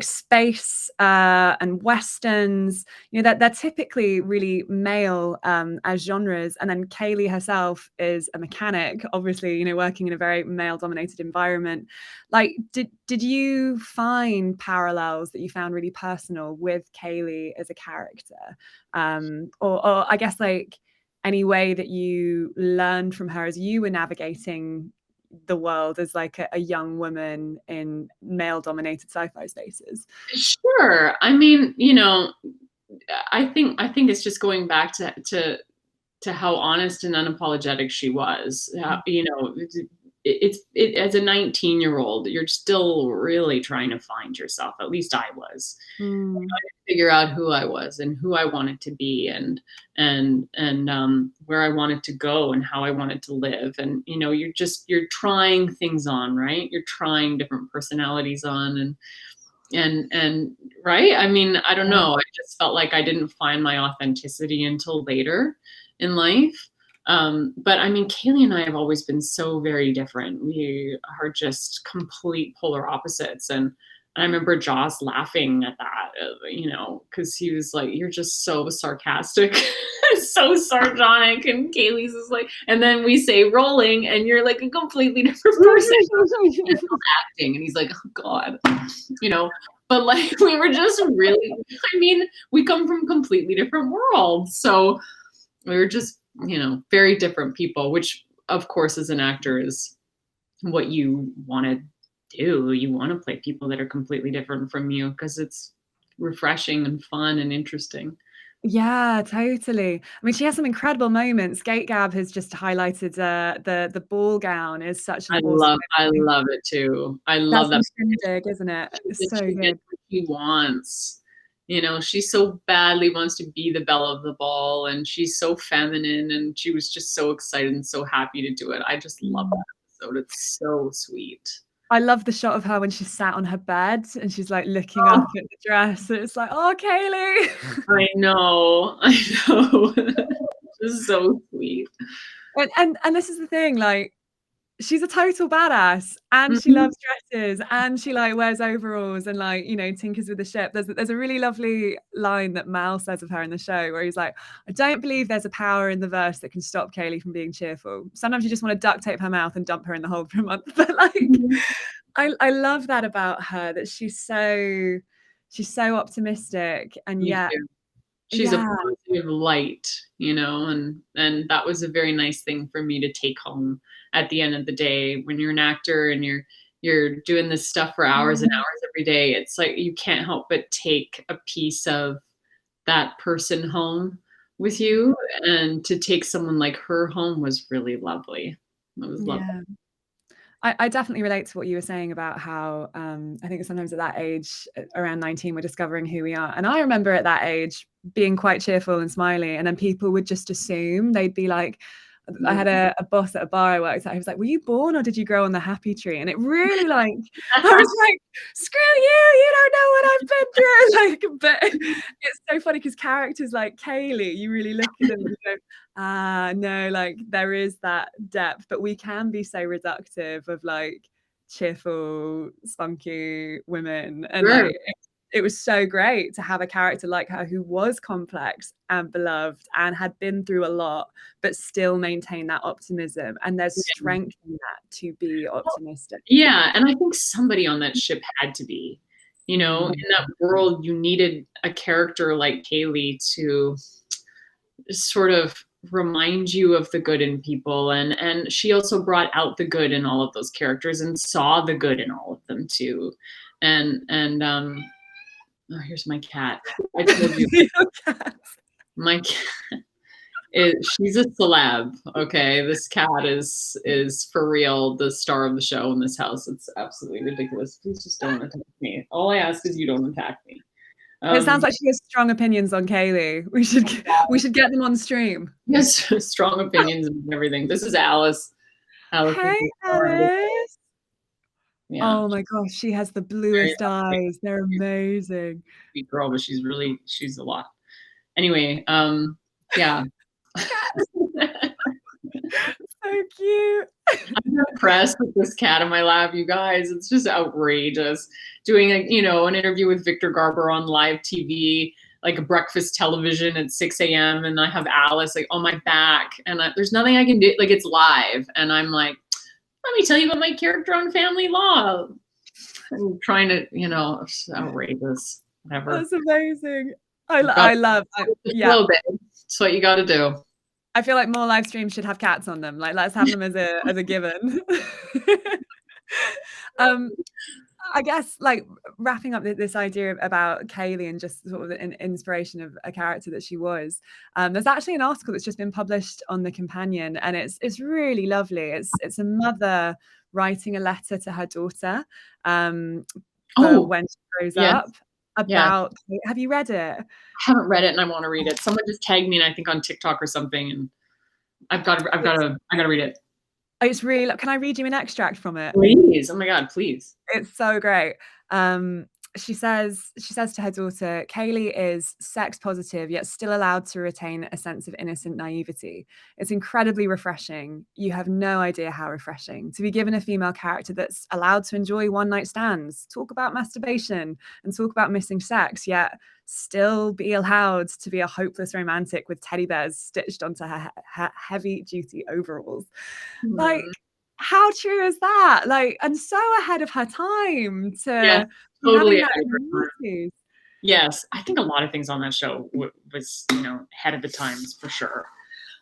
space and westerns, that they're typically really male as genres. And then Kaylee herself is a mechanic, obviously, working in a very male-dominated environment. Like, did you find parallels that you found really personal with Kaylee as a character? Or I guess like any way that you learned from her as you were navigating the world as like a young woman in male-dominated sci-fi spaces? Sure. I mean, I think it's just going back to how honest and unapologetic she was. It's as a 19-year-old, you're still really trying to find yourself. At least I was. Trying to figure out who I was and who I wanted to be and where I wanted to go and how I wanted to live. And you're trying things on, right? You're trying different personalities on and right. I mean, I don't know. I just felt like I didn't find my authenticity until later in life. But I mean, Kaylee and I have always been so very different. We are just complete polar opposites. And I remember Joss laughing at that, because he was like, you're just so sarcastic, so sardonic. And Kaylee's is like, and then we say rolling and you're like a completely different person. Acting. And he's like, oh God, but like we were just really, I mean, we come from completely different worlds. So we were just, you know, very different people, which of course as an actor is what you want to do. You want to play people that are completely different from you because it's refreshing and fun and interesting. Yeah, totally. I mean, she has some incredible moments. Gate Gab has just highlighted the ball gown is such an awesome I movie. love it too. I love That's that. shindig, isn't it? It's so She good. gets what she wants. You know, she so badly wants to be the belle of the ball, and she's so feminine, and she was just so excited and so happy to do it. I just love that episode. It's so sweet. I love the shot of her when she's sat on her bed and she's like looking up at the dress. And it's like, oh, Kaylee. I know. This is so sweet. And this is the thing, like, she's a total badass and she loves dresses and she like wears overalls and like, you know, tinkers with the ship. There's a really lovely line that Mal says of her in the show where he's like, I don't believe there's a power in the verse that can stop Kaylee from being cheerful. Sometimes you just want to duct tape her mouth and dump her in the hole for a month. But like, I love that about her, that she's so optimistic and yet she's a positive light, you know, and that was a very nice thing for me to take home at the end of the day. When you're an actor and you're doing this stuff for hours and hours every day, it's like you can't help but take a piece of that person home with you, and to take someone like her home was really lovely. It was lovely. Yeah. I definitely relate to what you were saying about how I think sometimes at that age, around 19, we're discovering who we are. And I remember at that age being quite cheerful and smiley, and then people would just assume, they'd be like, I had a boss at a bar I worked at. He was like, were you born or did you grow on the happy tree? And it really like, I was like, screw you don't know what I've been through. Like, but it's so funny because characters like Kaylee, you really look at them and you go, no, like there is that depth, but we can be so reductive of like cheerful, spunky women. And like, it was so great to have a character like her who was complex and beloved and had been through a lot, but still maintain that optimism. And there's strength in that to be optimistic. Yeah. And I think somebody on that ship had to be, you know, in that world, you needed a character like Kaylee to sort of remind you of the good in people. And she also brought out the good in all of those characters and saw the good in all of them too. Oh, here's my cat. I told you. My cat she's a celeb. Okay. This cat is for real the star of the show in this house. It's absolutely ridiculous. Please just don't attack me. All I ask is you don't attack me. It sounds like she has strong opinions on Kaylee. We should get them on stream. Yes, strong opinions and everything. This is Alice. Hey, Alice. Yeah. Oh my gosh, she has the bluest eyes. They're amazing. Sweet girl, but she's a lot. Anyway, yeah. So cute. I'm impressed with this cat in my lap, you guys. It's just outrageous. Doing an interview with Victor Garber on live TV, like a breakfast television at 6 a.m. and I have Alice like on my back, and there's nothing I can do. Like, it's live, and I'm like, let me tell you about my character on Family Law. I'm trying to, it's outrageous. Whatever. That's amazing. I love. Yeah, that's what you got to do. I feel like more live streams should have cats on them. Like, let's have them as a given. I guess, like, wrapping up this idea about Kaylee and just sort of an inspiration of a character that she was. There's actually an article that's just been published on The Companion, and it's really lovely. It's a mother writing a letter to her daughter when she grows up. About have you read it? I haven't read it and I want to read it. Someone just tagged me, and I think on TikTok or something, and I gotta read it. It's really, can I read you an extract from it? Please. Oh my God, please. It's so great. She says to her daughter, Kaylee is sex positive, yet still allowed to retain a sense of innocent naivety. It's incredibly refreshing. You have no idea how refreshing to be given a female character that's allowed to enjoy one-night stands, talk about masturbation, and talk about missing sex, yet still be allowed to be a hopeless romantic with teddy bears stitched onto her heavy-duty overalls. Like, how true is that? Like, and so ahead of her time to totally having that agree with her. community. Yes, I think a lot of things on that show was, you know, ahead of the times for sure.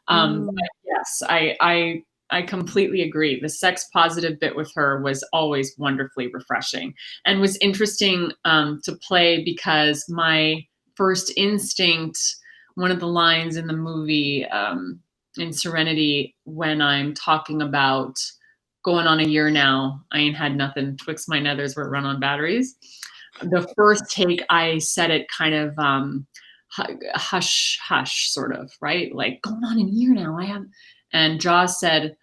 But yes, I completely agree. The sex positive bit with her was always wonderfully refreshing and was interesting to play because my first instinct, one of the lines in the movie in Serenity, when I'm talking about going on a year now, I ain't had nothing twixt my nethers where it run on batteries. The first take, I said it kind of hush, hush, sort of, right? Like, going on a year now, I have. And Jaws said,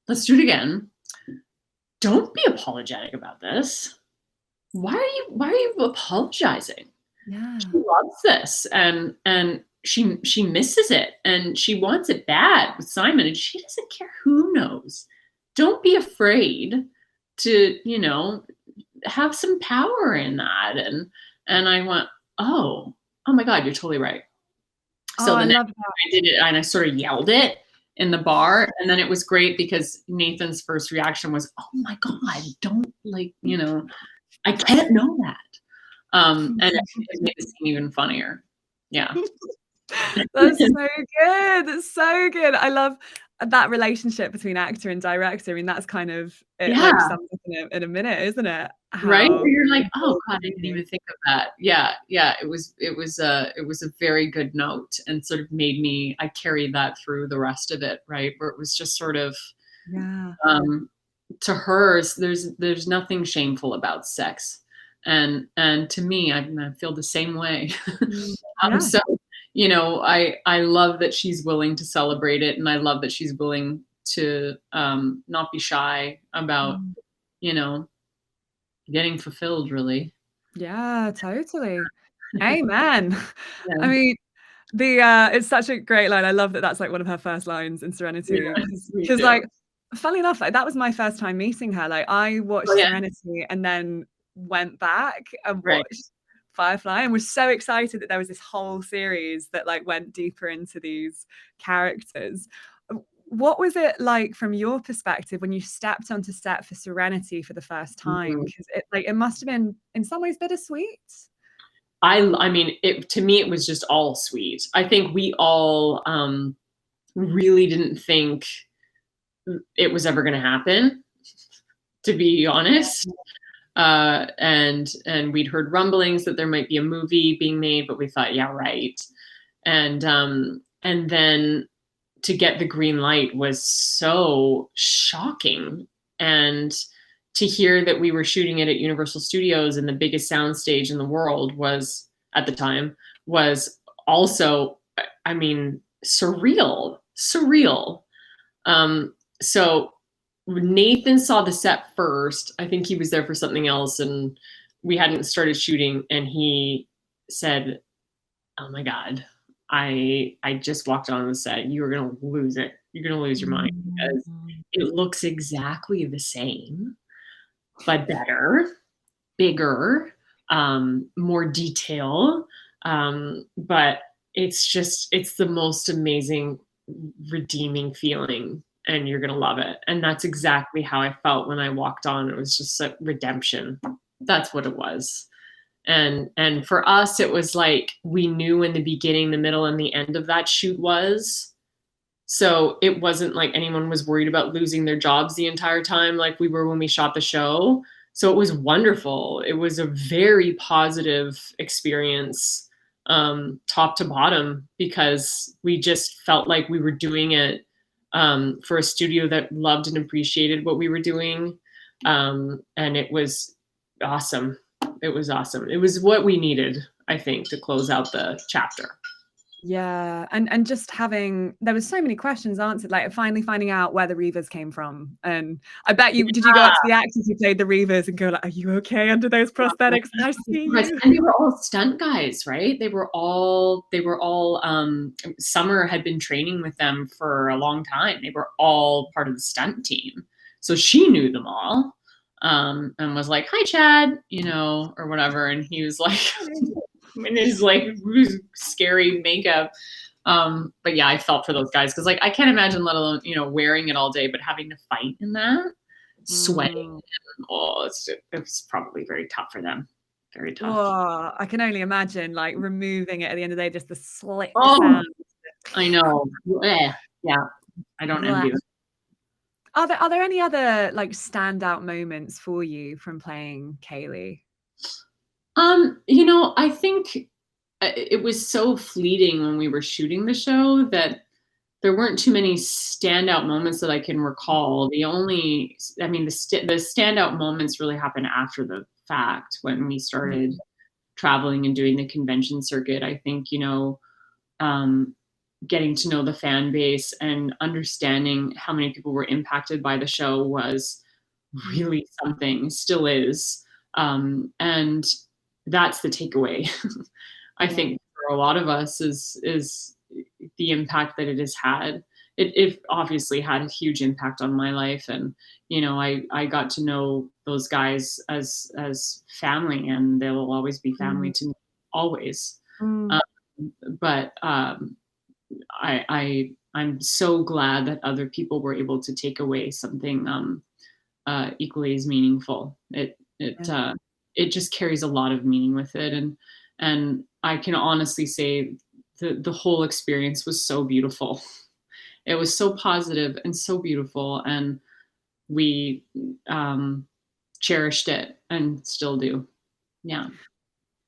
let's do it again. Don't be apologetic about this. Why are you apologizing? Yeah. She loves this and she misses it and she wants it bad with Simon and she doesn't care who knows. Don't be afraid to, you know, have some power in that. And I went, oh my God, you're totally right. So the next time I did it and I sort of yelled it in the bar. And then it was great because Nathan's first reaction was, oh my God, don't, like, you know, I can't know that. And it made it seem even funnier. Yeah. That's so good. That's so good. I love that relationship between actor and director. I mean, that's kind of it, like sums up in a minute, isn't it? Right? You're like, oh God, I didn't even think of that. Yeah. It was a very good note and sort of made me, I carried that through the rest of it, right? Where it was just sort of, to her, there's nothing shameful about sex. And to me, I feel the same way. So, you know, I love that she's willing to celebrate it. And I love that she's willing to not be shy about, you know, getting fulfilled, really. Yeah, totally. Amen. I mean, it's such a great line. I love that that's like one of her first lines in Serenity. Because like, funnily enough, like that was my first time meeting her. Like I watched Serenity and then went back and watched Firefly and was so excited that there was this whole series that like went deeper into these characters. What was it like from your perspective when you stepped onto set for Serenity for the first time? Because it must have been in some ways bittersweet. I mean, to me, it was just all sweet. I think we all really didn't think it was ever going to happen, to be honest. And we'd heard rumblings that there might be a movie being made, but we thought, yeah, right. And then to get the green light was so shocking. And to hear that we were shooting it at Universal Studios and the biggest soundstage in the world was, at the time, was also, I mean, surreal. So Nathan saw the set first. I think he was there for something else and we hadn't started shooting. And he said, oh my God, I just walked on the set. You were going to lose it. You're going to lose your mind because it looks exactly the same, but better, bigger, more detail. But it's the most amazing, redeeming feeling. And you're going to love it. And that's exactly how I felt when I walked on. It was just a redemption. That's what it was. And for us, it was like we knew in the beginning, the middle, and the end of that shoot was. So it wasn't like anyone was worried about losing their jobs the entire time like we were when we shot the show. So it was wonderful. It was a very positive experience, top to bottom, because we just felt like we were doing it for a studio that loved and appreciated what we were doing. And it was awesome. It was awesome. It was what we needed, I think, to close out the chapter. Yeah. And just there was so many questions answered, like finally finding out where the Reavers came from. And I bet did you go up to the actors who played the Reavers and go like, are you okay under those prosthetics? I see you. And they were all stunt guys, right? They were all Summer had been training with them for a long time. They were all part of the stunt team. So she knew them all. And was like, hi, Chad, you know, or whatever. And he was like, in his like scary makeup. But yeah, I felt for those guys because like I can't imagine, let alone, you know, wearing it all day, but having to fight in that, sweating. And, it was probably very tough for them. very tough. Oh, I can only imagine like removing it at the end of the day, just the slick Oh, sound. I know. Yeah, I don't envy it. Are there any other like standout moments for you from playing Kaylee? I think it was so fleeting when we were shooting the show that there weren't too many standout moments that I can recall. The standout moments really happened after the fact when we started traveling and doing the convention circuit. I think, getting to know the fan base and understanding how many people were impacted by the show was really something, still is. And that's the takeaway. I think for a lot of us is the impact that it has had. It obviously had a huge impact on my life, and I got to know those guys as family, and they will always be family to me, always. But I'm so glad that other people were able to take away something equally as meaningful. It just carries a lot of meaning with it, and I can honestly say the whole experience was so beautiful. It was so positive and so beautiful, and we cherished it and still do. Yeah.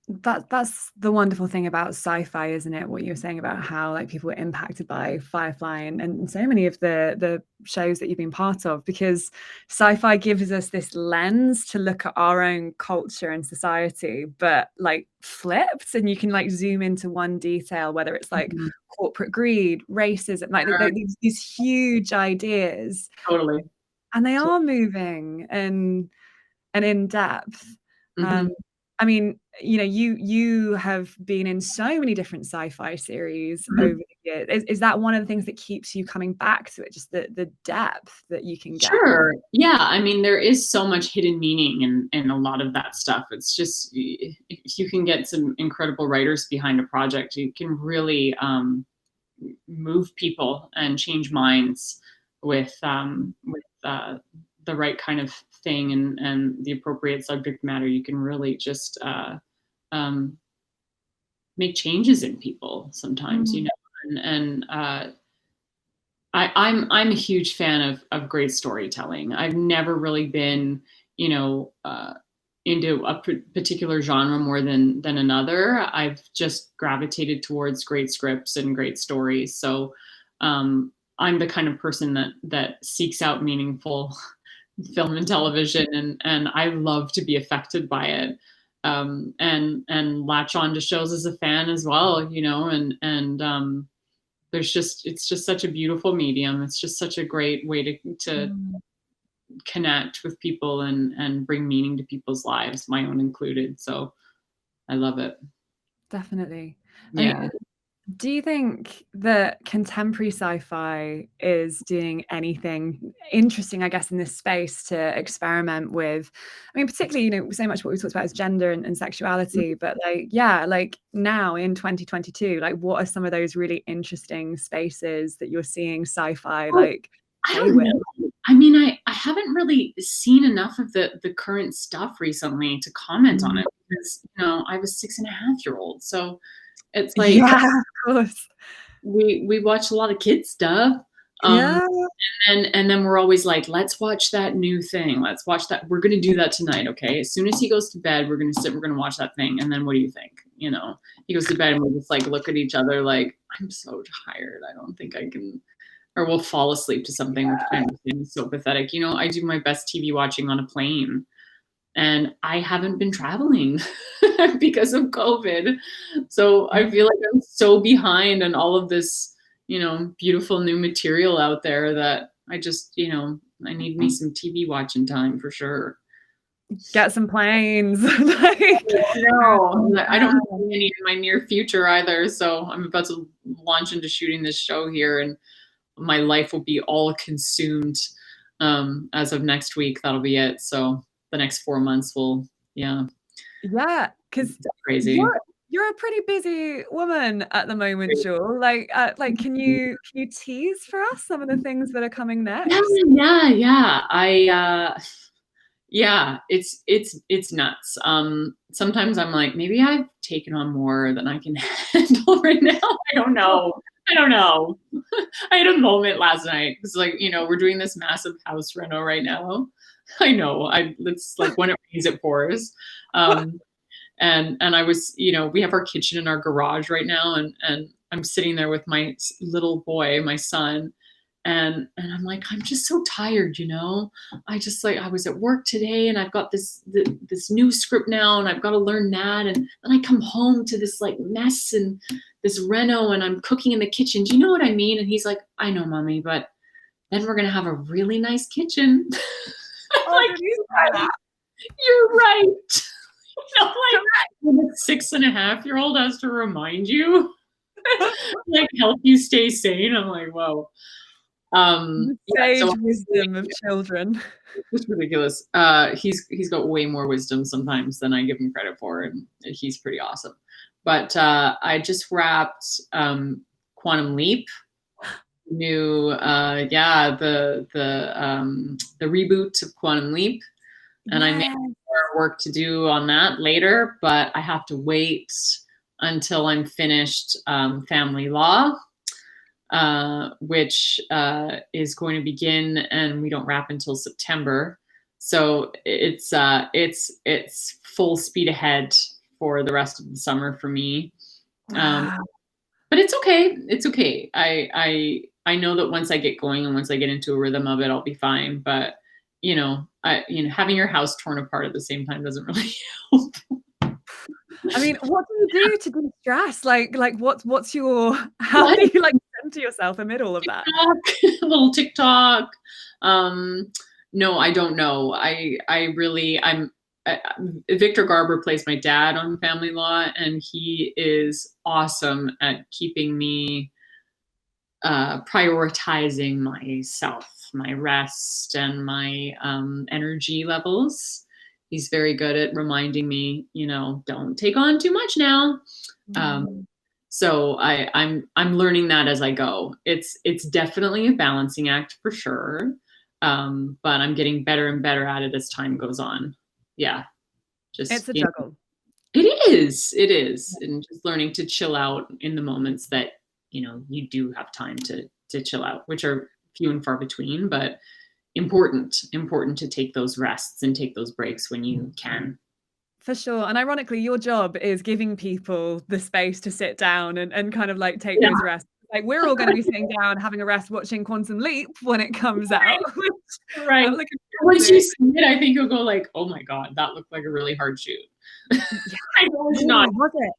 That's the wonderful thing about sci-fi, isn't it? What you were saying about how like people were impacted by Firefly and so many of the shows that you've been part of, because sci-fi gives us this lens to look at our own culture and society, but like flipped, and you can like zoom into one detail, whether it's like corporate greed, racism, like these huge ideas. Totally. And they are moving and in depth. I mean, you have been in so many different sci-fi series over the years. Is that one of the things that keeps you coming back to it? Just the depth that you can get? Sure. Yeah. I mean, there is so much hidden meaning in a lot of that stuff. It's just, if you can get some incredible writers behind a project, you can really move people and change minds with the right kind of thing and the appropriate subject matter. You can really just make changes in people sometimes, and I'm a huge fan of great storytelling. I've never really been, into a particular genre more than another. I've just gravitated towards great scripts and great stories. So I'm the kind of person that seeks out meaningful film and television, and I love to be affected by it, and latch on to shows as a fan as well, and it's just such a beautiful medium. It's just such a great way to connect with people and bring meaning to people's lives, my own included. So I love it. Definitely. Yeah. I mean, do you think that contemporary sci-fi is doing anything interesting, I guess, in this space to experiment with? I mean, particularly, so much what we talked about is gender and sexuality, but like now in 2022, like what are some of those really interesting spaces that you're seeing sci-fi like play with? I mean, I haven't really seen enough of the current stuff recently to comment on it, because I have a 6.5-year-old, so it's like, yeah, of course, we watch a lot of kids stuff. Yeah. And then we're always like, let's watch that new thing. Let's watch that. We're going to do that tonight. Okay. As soon as he goes to bed, we're going to watch that thing. And then what do you think? He goes to bed and we just like look at each other like, I'm so tired. I don't think I can, or we'll fall asleep to something, which I understand is so pathetic. I do my best TV watching on a plane, and I haven't been traveling because of COVID. So I feel like I'm so behind on all of this, beautiful new material out there that I just, I need me some TV watching time for sure. Get some planes. No, I don't have any in my near future either. So I'm about to launch into shooting this show here, and my life will be all consumed as of next week. That'll be it. So the next 4 months will, because crazy. You're a pretty busy woman at the moment, Jewel. Like, can you tease for us some of the things that are coming next? Yeah. Yeah, it's nuts. Sometimes I'm like, maybe I've taken on more than I can handle right now. I don't know. I had a moment last night. It's like, we're doing this massive house reno right now. I know. It's like when it rains, it pours. And I was, we have our kitchen in our garage right now, and I'm sitting there with my little boy, my son, and I'm like, I'm just so tired, I was at work today, and I've got this new script now, and I've got to learn that, and then I come home to this like mess and this reno, and I'm cooking in the kitchen. Do you know what I mean? And he's like, I know, mommy, but then we're gonna have a really nice kitchen. Oh, like, you're right. Like when a 6.5-year-old has to remind you, like help you stay sane. I'm like, whoa. Sage wisdom of children. It's ridiculous. He's got way more wisdom sometimes than I give him credit for, and he's pretty awesome. But I just wrapped Quantum Leap. New, the reboot of Quantum Leap, and I may have more work to do on that later, but I have to wait until I'm finished Family Law, which is going to begin, and we don't wrap until September. So it's full speed ahead for the rest of the summer for me. But it's okay. It's okay. I know that once I get going and once I get into a rhythm of it, I'll be fine. But having your house torn apart at the same time doesn't really help. I mean, what do you do to de-stress? Like what's your, how do you like center yourself amid all of that? A little TikTok. No, I don't know. Victor Garber plays my dad on Family Law, and he is awesome at keeping me prioritizing myself, my rest, and my energy levels. He's very good at reminding me, don't take on too much now. So I'm learning that as I go. It's definitely a balancing act for sure, but I'm getting better and better at it as time goes on. Yeah, it's a juggle. It is, and just learning to chill out in the moments that you do have time to chill out, which are few and far between, but important to take those rests and take those breaks when you can. For sure. And ironically, your job is giving people the space to sit down and kind of like take those rests. Like we're all going to be sitting down having a rest watching Quantum Leap when it comes out. Right. Once you see it, I think you'll go like, oh my God, that looked like a really hard shoot. I know it's not. Was it?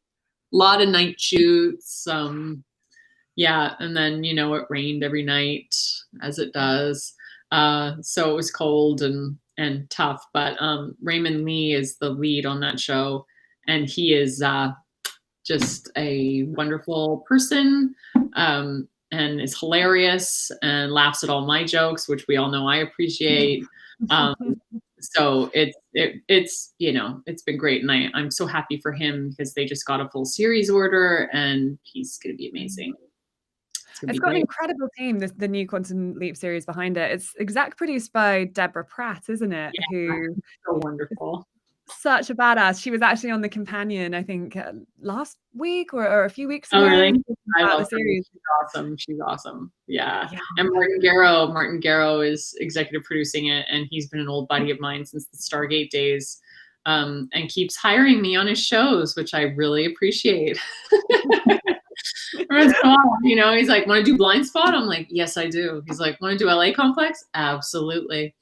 A lot of night shoots. Yeah. And then, it rained every night, as it does. So it was cold and tough, but Raymond Lee is the lead on that show, and he is just a wonderful person, and is hilarious and laughs at all my jokes, which we all know I appreciate. So it's been great, and I'm so happy for him because they just got a full series order, and he's going to be amazing. It's got an incredible team, the new Quantum Leap series behind it. It's exec produced by Deborah Pratt, isn't it? Yeah, who so wonderful. Such a badass. She was actually on The Companion, I think, last week or a few weeks ago. Oh, really? I love the series. She's awesome. Yeah. And Martin Garrow is executive producing it, and he's been an old buddy of mine since the Stargate days, and keeps hiring me on his shows, which I really appreciate. He's like, want to do Blind Spot? I'm like, yes, I do. He's like, want to do LA Complex? Absolutely.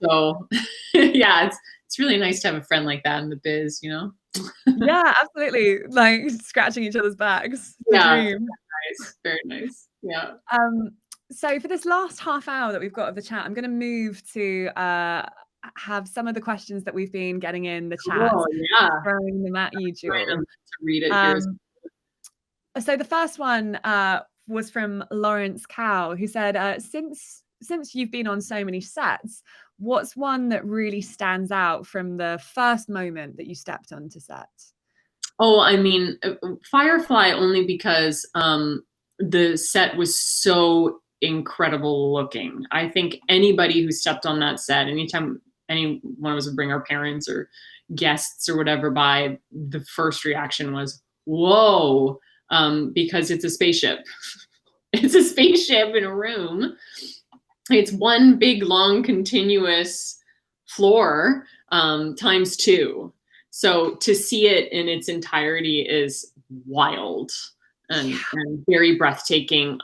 So yeah, it's really nice to have a friend like that in the biz, Yeah, absolutely. Like scratching each other's backs. Yeah, very nice. Yeah. So for this last half hour that we've got of the chat, I'm going to move to have some of the questions that we've been getting in the chat. Oh, yeah. Throwing them at you, Jewel. To read it here. So the first one was from Lawrence Cow, who said, since you've been on so many sets, what's one that really stands out from the first moment that you stepped onto set? Oh, I mean, Firefly, only because the set was so incredible looking. I think anybody who stepped on that set, anytime any one of us would bring our parents or guests or whatever by, the first reaction was, whoa, because it's a spaceship. It's a spaceship in a room. It's one big, long, continuous floor times 2. So to see it in its entirety is wild and very breathtaking.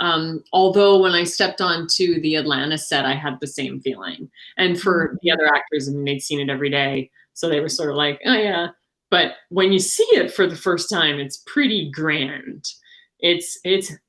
Although when I stepped onto the Atlantis set, I had the same feeling. And for the other actors, I mean, they'd seen it every day. So they were sort of like, oh yeah. But when you see it for the first time, it's pretty grand. It's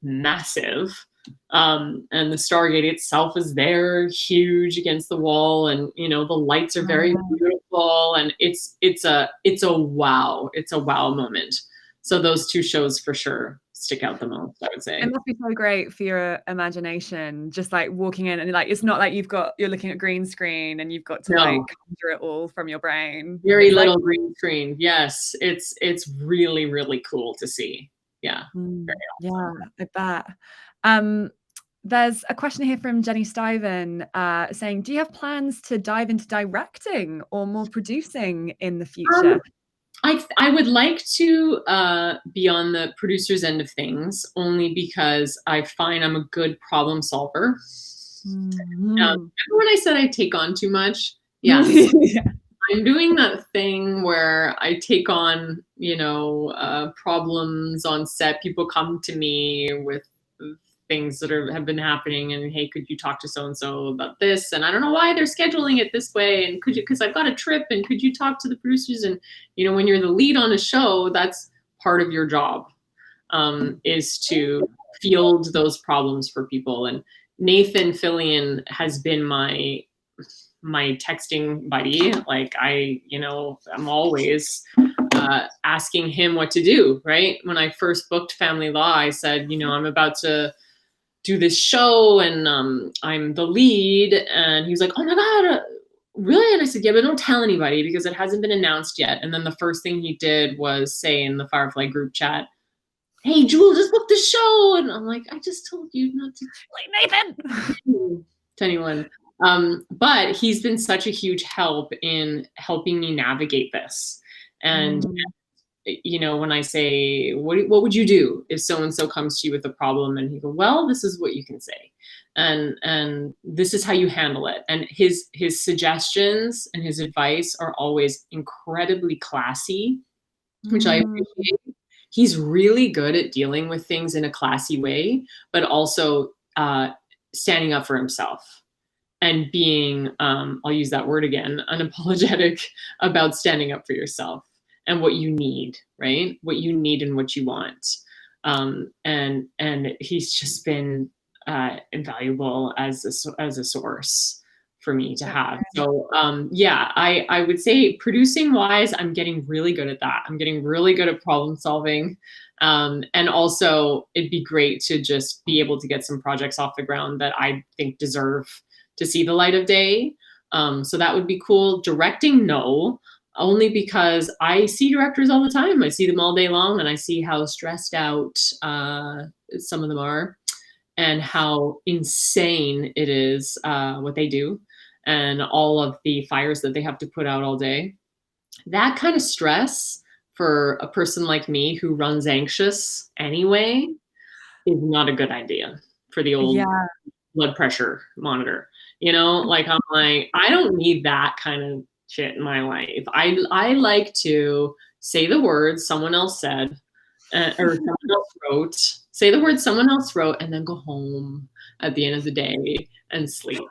massive. And the Stargate itself is there, huge against the wall, and the lights are very beautiful, and it's a wow. It's a wow moment. So those 2 shows for sure stick out the most, I would say. It must be so great for your imagination, just like walking in and like, it's not like you're looking at green screen and you've got to like conjure it all from your brain. Very little green screen. Yes. It's really, really cool to see. Yeah. Yeah, I bet. There's a question here from Jenny Stiven saying, do you have plans to dive into directing or more producing in the future? I would like to be on the producer's end of things, only because I find I'm a good problem solver. Remember when I said I take on too much? Yeah. I'm doing that thing where I take on, problems on set. People come to me with things that have been happening, and hey, could you talk to so-and-so about this? And I don't know why they're scheduling it this way. And because I've got a trip, and could you talk to the producers? And, when you're the lead on a show, that's part of your job, is to field those problems for people. And Nathan Fillion has been my texting buddy. Like I'm always asking him what to do, right? When I first booked Family Law, I said, I'm about to do this show, and I'm the lead. And he was like, oh my God, really? And I said, yeah, but don't tell anybody because it hasn't been announced yet. And then the first thing he did was say in the Firefly group chat, hey, Jewel, just booked the show. And I'm like, I just told you not to, like, Nathan, to anyone. But he's been such a huge help in helping me navigate this. And when I say, what would you do if so-and-so comes to you with a problem? And he go, well, this is what you can say. And this is how you handle it. And his suggestions and his advice are always incredibly classy, which I appreciate. He's really good at dealing with things in a classy way, but also standing up for himself and being, I'll use that word again, unapologetic about standing up for yourself and what you need, right? What you need and what you want. And he's just been invaluable as a source for me to have. So I would say producing wise, I'm getting really good at that. I'm getting really good at problem solving. And also it'd be great to just be able to get some projects off the ground that I think deserve to see the light of day. So that would be cool. Directing, no, only because I see directors all the time. I see them all day long, and I see how stressed out some of them are, and how insane it is what they do, and all of the fires that they have to put out all day. That kind of stress for a person like me who runs anxious anyway is not a good idea for the old blood pressure monitor. Like I'm like, I don't need that kind of shit in my life. I like to say the words someone else said, or someone else wrote, say the words someone else wrote, and then go home at the end of the day and sleep.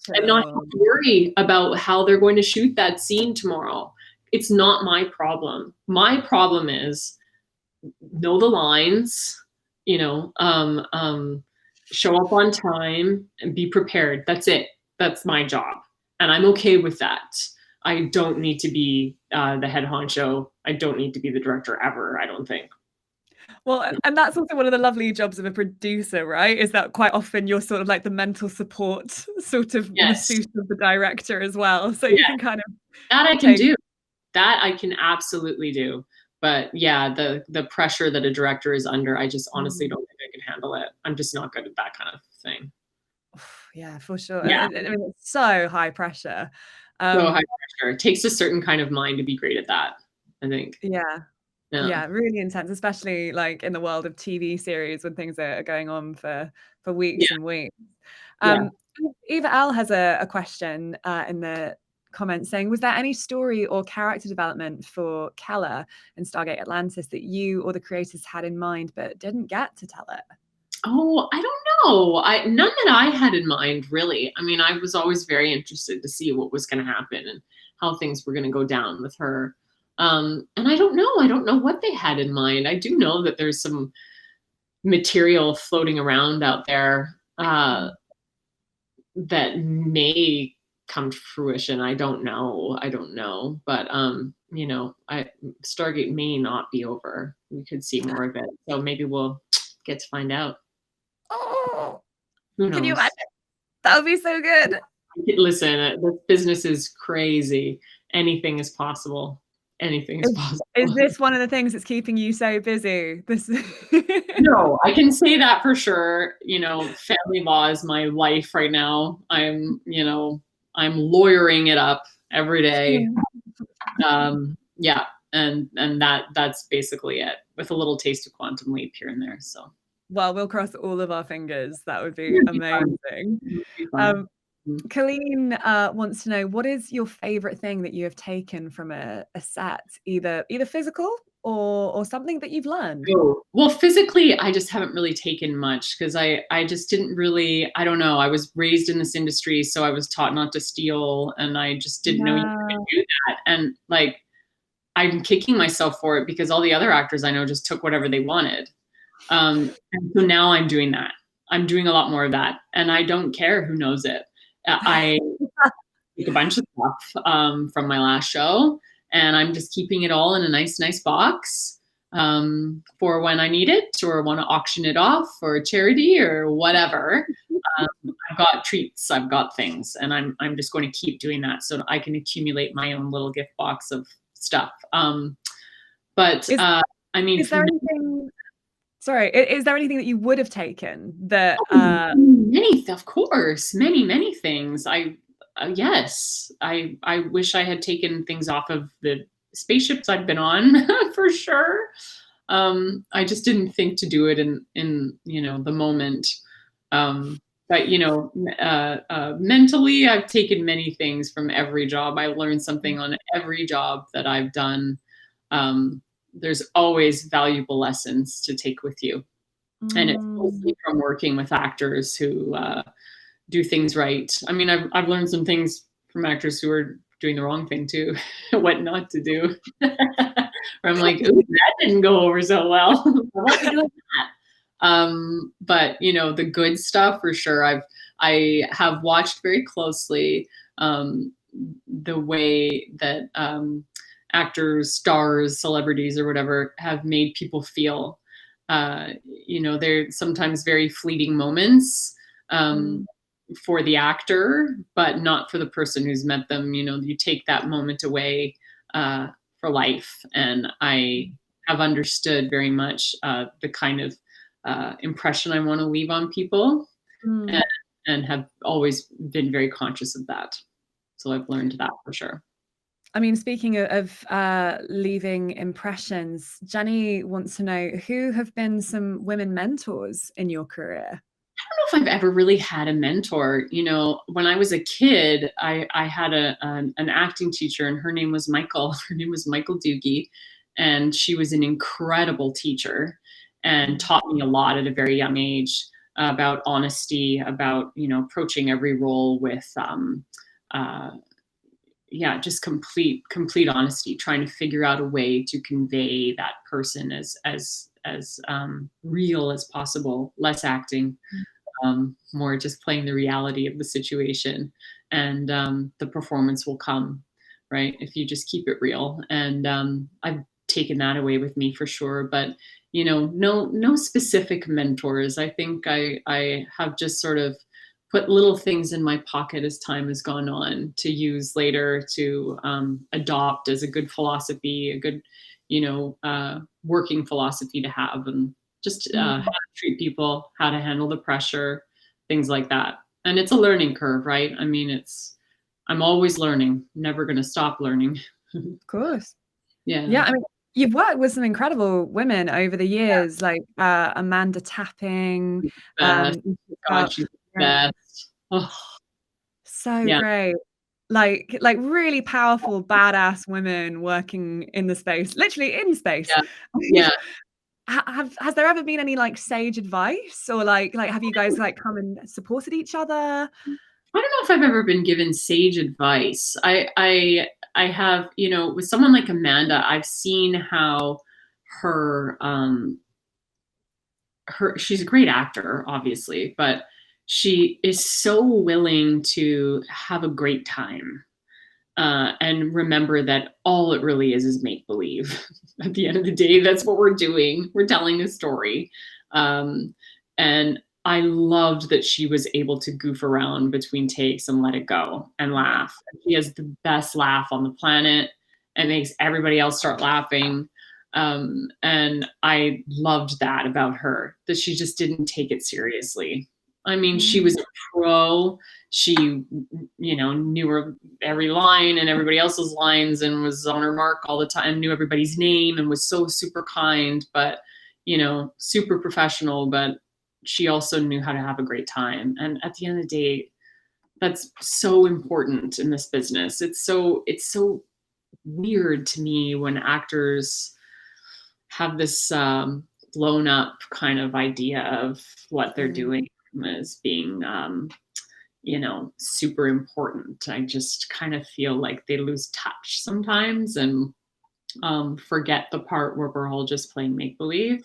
And not have to worry about how they're going to shoot that scene tomorrow. It's not my problem. My problem is know the lines, show up on time and be prepared. That's it. That's my job. And I'm okay with that. I don't need to be the head honcho. I don't need to be the director ever, I don't think. Well, and that's also one of the lovely jobs of a producer, right? Is that quite often you're sort of like the mental support sort of masseuse of the director as well. So you can kind of... That I can do. That I can absolutely do. But yeah, the pressure that a director is under, I just honestly don't think I can handle it. I'm just not good at that kind of thing. Yeah, for sure. Yeah. I mean, it's so high pressure. So high pressure. It takes a certain kind of mind to be great at that, I think. Yeah, really intense, especially like in the world of TV series when things are going on for weeks and weeks. Eva L has a question in the comments saying, was there any story or character development for Keller in Stargate Atlantis that you or the creators had in mind but didn't get to tell it? Oh, I don't know. None that I had in mind, really. I mean, I was always very interested to see what was going to happen and how things were going to go down with her. And I don't know. I don't know what they had in mind. I do know that there's some material floating around out there that may come to fruition. I don't know. But Stargate may not be over. We could see more of it. So maybe we'll get to find out. Oh, can you imagine? That would be so good. Listen, this business is crazy. Anything is possible. Anything is possible. Is this one of the things that's keeping you so busy? No, I can say that for sure. Family law is my life right now. I'm lawyering it up every day. Yeah. And that's basically it, with a little taste of Quantum Leap here and there. So, well, we'll cross all of our fingers. That would be amazing. Colleen wants to know, what is your favorite thing that you have taken from a set, either physical or something that you've learned? Oh, well, physically, I just haven't really taken much because I just didn't really, I don't know. I was raised in this industry, so I was taught not to steal, and I just didn't know you could do that. And like, I'm kicking myself for it because all the other actors I know just took whatever they wanted. And so now I'm doing that. I'm doing a lot more of that, and I don't care who knows it. I take a bunch of stuff from my last show, and I'm just keeping it all in a nice box for when I need it or want to auction it off for a charity or whatever. I've got treats, I've got things, and I'm just going to keep doing that so that I can accumulate my own little gift box of stuff. But I mean, is there anything? Sorry, is there anything that you would have taken that? Many, of course, many things. Yes, I wish I had taken things off of the spaceships I've been on for sure. I just didn't think to do it in the moment. But mentally, I've taken many things from every job. I learned something on every job that I've done. There's always valuable lessons to take with you. And it's mostly from working with actors who do things right. I mean, I've learned some things from actors who are doing the wrong thing too, what not to do. Where I'm like, ooh, that didn't go over so well. I won't be doing that. But the good stuff for sure. I have watched very closely the way that actors, stars, celebrities, or whatever have made people feel. They're sometimes very fleeting moments for the actor, but not for the person who's met them. You take that moment away for life. And I have understood very much the kind of impression I want to leave on people, and have always been very conscious of that. So I've learned that for sure. I mean, speaking of leaving impressions, Jenny wants to know, who have been some women mentors in your career? I don't know if I've ever really had a mentor. When I was a kid, I had an acting teacher, and her name was Michael. Her name was Michael Doogie, and she was an incredible teacher and taught me a lot at a very young age about honesty, about approaching every role with just complete honesty, trying to figure out a way to convey that person as real as possible, less acting, more just playing the reality of the situation, and the performance will come, right? If you just keep it real. And I've taken that away with me for sure, but no specific mentors. I think I have just sort of put little things in my pocket as time has gone on to use later, to adopt as a good philosophy, a good, working philosophy to have, and just how to treat people, how to handle the pressure, things like that. And it's a learning curve, right? I mean, it's I'm always learning, never going to stop learning. Of course. Yeah. Yeah. I mean, you've worked with some incredible women over the years, like Amanda Tapping. Best. God, she's the best. Oh, so great. Like really powerful, badass women working in the space, literally in space. Yeah. Has there ever been any like sage advice, or like have you guys like come and supported each other? I don't know if I've ever been given sage advice. I have, you know, with someone like Amanda, I've seen how her she's a great actor, obviously, but she is so willing to have a great time. And remember that all it really is make believe. At the end of the day, that's what we're doing. We're telling a story. And I loved that she was able to goof around between takes and let it go and laugh. She has the best laugh on the planet and makes everybody else start laughing. And I loved that about her, that she just didn't take it seriously. I mean, she was a pro. She, you know, knew her every line and everybody else's lines and was on her mark all the time, knew everybody's name and was so super kind, but, you know, super professional, but she also knew how to have a great time. And at the end of the day, that's so important in this business. It's so weird to me when actors have this blown up kind of idea of what they're doing as being, you know, super important. I just kind of feel like they lose touch sometimes and forget the part where we're all just playing make-believe,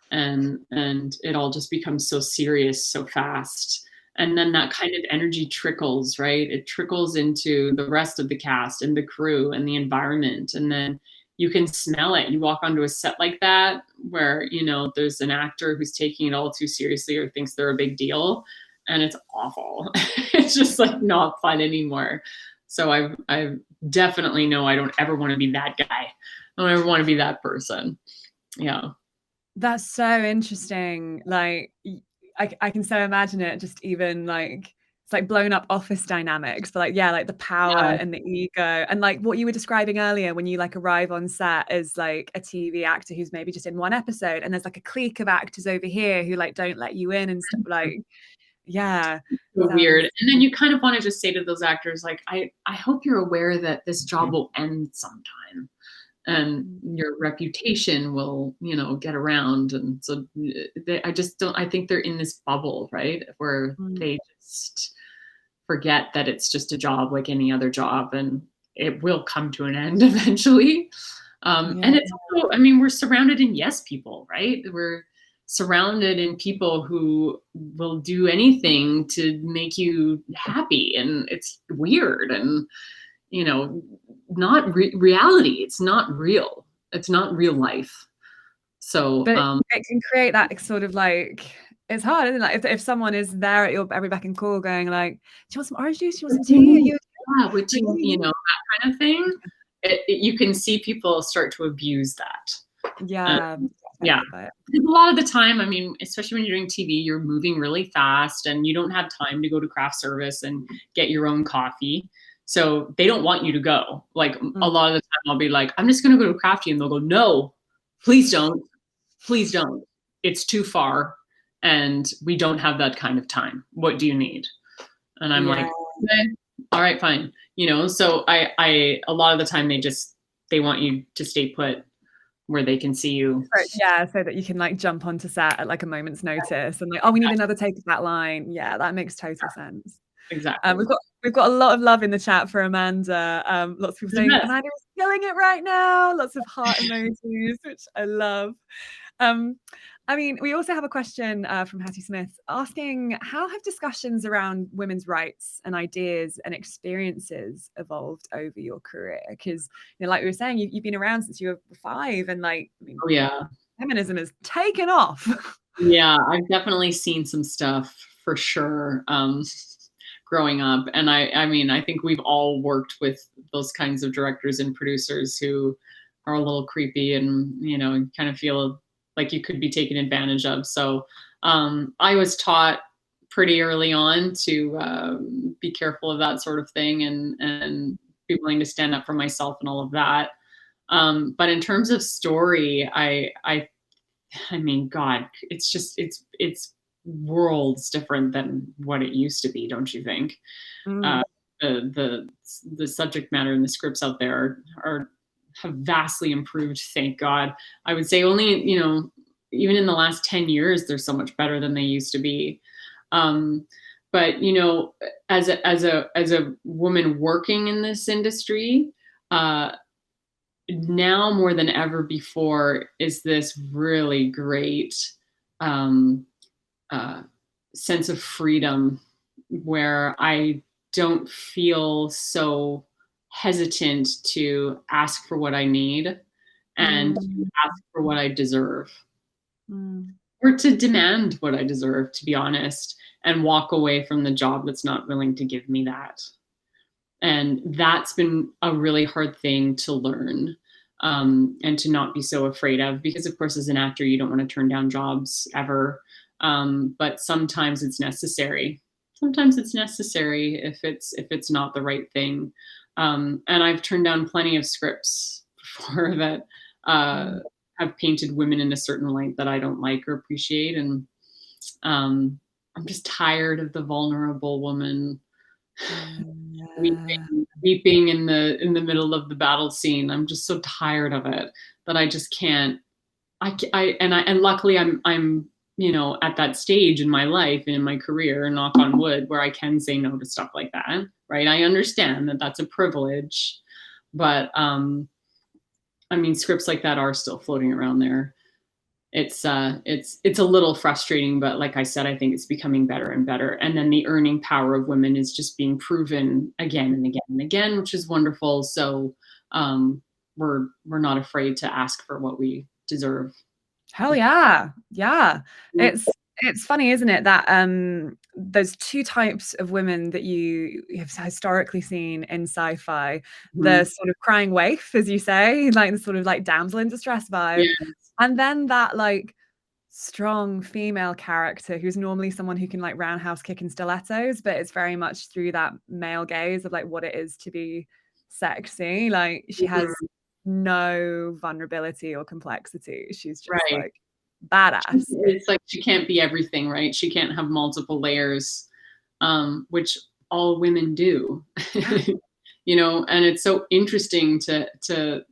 and it all just becomes so serious so fast. And then that kind of energy trickles, right? It trickles into the rest of the cast and the crew and the environment. And then you can smell it. You walk onto a set like that where, you know, there's an actor who's taking it all too seriously or thinks they're a big deal, and it's awful. It's just like not fun anymore. So I definitely know I don't ever want to be that guy. I don't ever want to be that person. Yeah. That's so interesting. Like I can so imagine it, just even like it's like blown up office dynamics, but like, yeah, like the power and the ego, and like what you were describing earlier when you like arrive on set as like a TV actor who's maybe just in one episode, and there's like a clique of actors over here who like don't let you in and stuff. Like, yeah, so weird. And then you kind of want to just say to those actors, like, I hope you're aware that this job will end sometime, and your reputation will, you know, get around. And so I think they're in this bubble, right, where they just forget that it's just a job like any other job, and it will come to an end eventually. And it's also, I mean, we're surrounded in yes people, right? We're surrounded in people who will do anything to make you happy, and it's weird and, you know, not reality. It's not real. It's not real life. So but it can create that sort of like, it's hard, isn't it? Like if someone is there at your every beck and call going like, do you want some orange juice? Do you want some tea? You know, that kind of thing. You can see people start to abuse that. Yeah. A lot of the time, I mean, especially when you're doing TV, you're moving really fast and you don't have time to go to craft service and get your own coffee. So they don't want you to go. Like a lot of the time I'll be like, I'm just going to go to Crafty, and they'll go, no, please don't. Please don't. It's too far and we don't have that kind of time. What do you need? And I'm like, okay, all right, fine. You know, so I a lot of the time they want you to stay put where they can see you. So that you can like jump onto set at like a moment's notice and like, oh, we need another take of that line. Yeah, that makes total sense. Exactly. We've got a lot of love in the chat for Amanda. Lots of people saying Amanda is killing it right now. Lots of heart emojis, which I love. I mean, we also have a question from Hattie Smith asking, how have discussions around women's rights and ideas and experiences evolved over your career? Because, you know, like we were saying, you've been around since you were 5, and like, I mean, feminism has taken off. Yeah, I've definitely seen some stuff for sure. Growing up. And I mean, I think we've all worked with those kinds of directors and producers who are a little creepy and, you know, kind of feel like you could be taken advantage of. So I was taught pretty early on to be careful of that sort of thing and be willing to stand up for myself and all of that. But in terms of story, I mean, God, it's just, it's worlds different than what it used to be, don't you think? The subject matter and the scripts out there have vastly improved, thank God. I would say only, you know, even in the last 10 years, they're so much better than they used to be. But you know, as a woman working in this industry, now more than ever before is this really great sense of freedom where I don't feel so hesitant to ask for what I need and to ask for what I deserve. Or to demand what I deserve, to be honest, and walk away from the job that's not willing to give me that. And that's been a really hard thing to learn, and to not be so afraid of, because of course, as an actor, you don't want to turn down jobs ever. But sometimes it's necessary. Sometimes it's necessary if it's not the right thing. And I've turned down plenty of scripts before that have painted women in a certain light that I don't like or appreciate. And I'm just tired of the vulnerable woman weeping in the middle of the battle scene. I'm just so tired of it that I just can't. And luckily I'm you know, at that stage in my life and in my career, knock on wood, where I can say no to stuff like that. Right? I understand that that's a privilege, but I mean, scripts like that are still floating around there. It's a little frustrating, but like I said, I think it's becoming better and better. And then the earning power of women is just being proven again and again and again, which is wonderful. So we're not afraid to ask for what we deserve. Hell yeah. Yeah. It's funny, isn't it, that there's two types of women that you have historically seen in sci-fi. The sort of crying waif, as you say, like the sort of like damsel in distress vibe. Yes. And then that like strong female character who's normally someone who can like roundhouse kick in stilettos, but it's very much through that male gaze of like what it is to be sexy. Like she has no vulnerability or complexity. She's just like badass. It's like she can't be everything, right? She can't have multiple layers, which all women do. You know, and it's so interesting to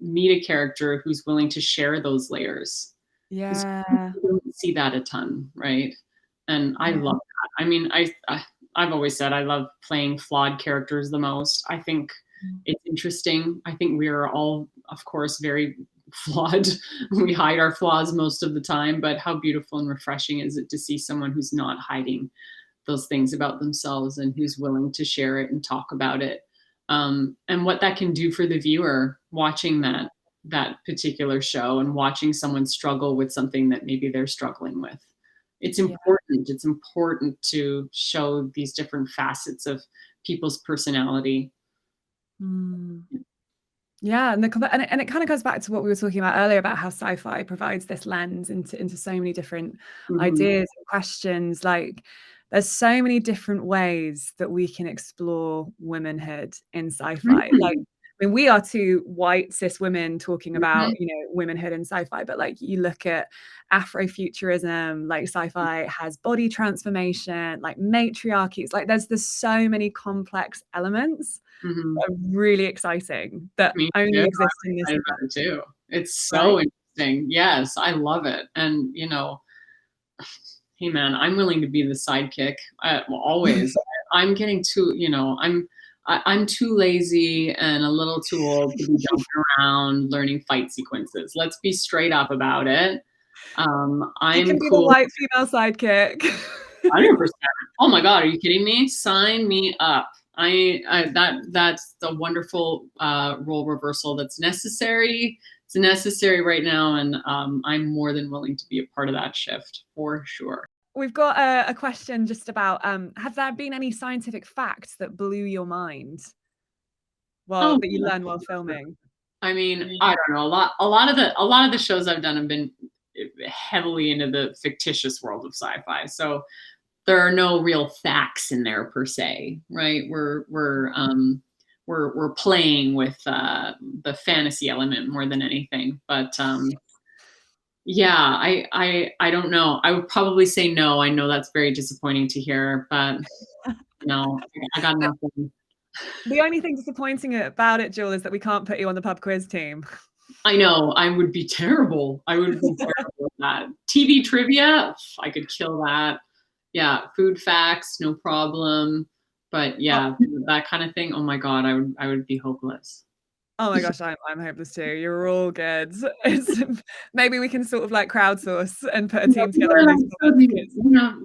meet a character who's willing to share those layers. Yeah, you don't see that a ton, right? And I love that. I mean, I've always said I love playing flawed characters the most. I think it's interesting. I think we are all, of course, very flawed. We hide our flaws most of the time, but how beautiful and refreshing is it to see someone who's not hiding those things about themselves and who's willing to share it and talk about it. And what that can do for the viewer watching that particular show and watching someone struggle with something that maybe they're struggling with. It's important. It's important to show these different facets of people's personality. Yeah, and it kind of goes back to what we were talking about earlier about how sci-fi provides this lens into so many different ideas and questions. Like there's so many different ways that we can explore womanhood in sci-fi. Like, I mean, we are two white cis women talking about, you know, womanhood in sci-fi, but like you look at Afrofuturism, like sci-fi has body transformation, like matriarchies, like there's so many complex elements that are really exciting that only exist in this too. It's so interesting. Yes, I love it. And you know, hey man, I'm willing to be the sidekick. Always. I'm getting too, you know, I'm too lazy and a little too old to be jumping around learning fight sequences. Let's be straight up about it. I'm you can be the white female sidekick. 100%. Oh my God, are you kidding me? Sign me up. That's a wonderful role reversal that's necessary. It's necessary right now, and I'm more than willing to be a part of that shift for sure. We've got a question just about have there been any scientific facts that blew your mind that you learned while filming? I mean, I don't know. A lot of the shows I've done have been heavily into the fictitious world of sci-fi. So there are no real facts in there per se, right? We're playing with the fantasy element more than anything. But yeah, I don't know. I would probably say no. I know that's very disappointing to hear, but no, I got nothing. The only thing disappointing about it, Jewel, is that we can't put you on the pub quiz team. I know. I would be terrible. I would be terrible at that. TV trivia, I could kill that. Yeah, food facts, no problem. But yeah, that kind of thing. Oh my God, I would be hopeless. Oh my gosh, I'm hopeless too. You're all good. Maybe we can sort of like crowdsource and put a team together.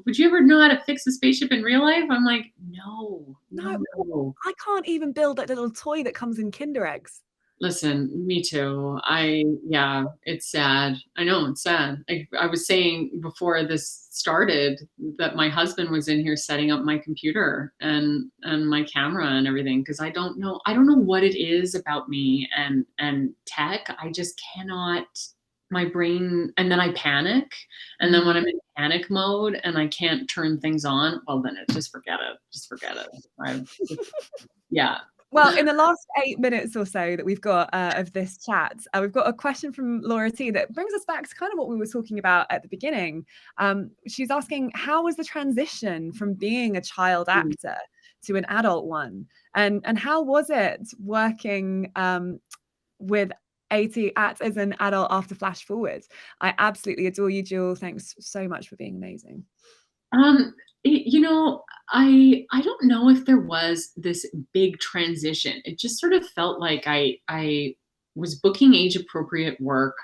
Would you ever know how to fix a spaceship in real life? I'm like, no. I can't even build that little toy that comes in Kinder eggs. Listen, me too. It's sad. I know it's sad. I was saying before this started that my husband was in here setting up my computer and my camera and everything, because I don't know what it is about me and tech. I just cannot, my brain, and then I panic. And then when I'm in panic mode and I can't turn things on, well, then just forget it. Just forget it. Yeah. Well, in the last 8 minutes or so that we've got of this chat, we've got a question from Laura T that brings us back to kind of what we were talking about at the beginning. She's asking, how was the transition from being a child actor to an adult one? And how was it working with AT as an adult after Flash Forward? I absolutely adore you, Jewel. Thanks so much for being amazing. I don't know if there was this big transition. It just sort of felt like I was booking age appropriate work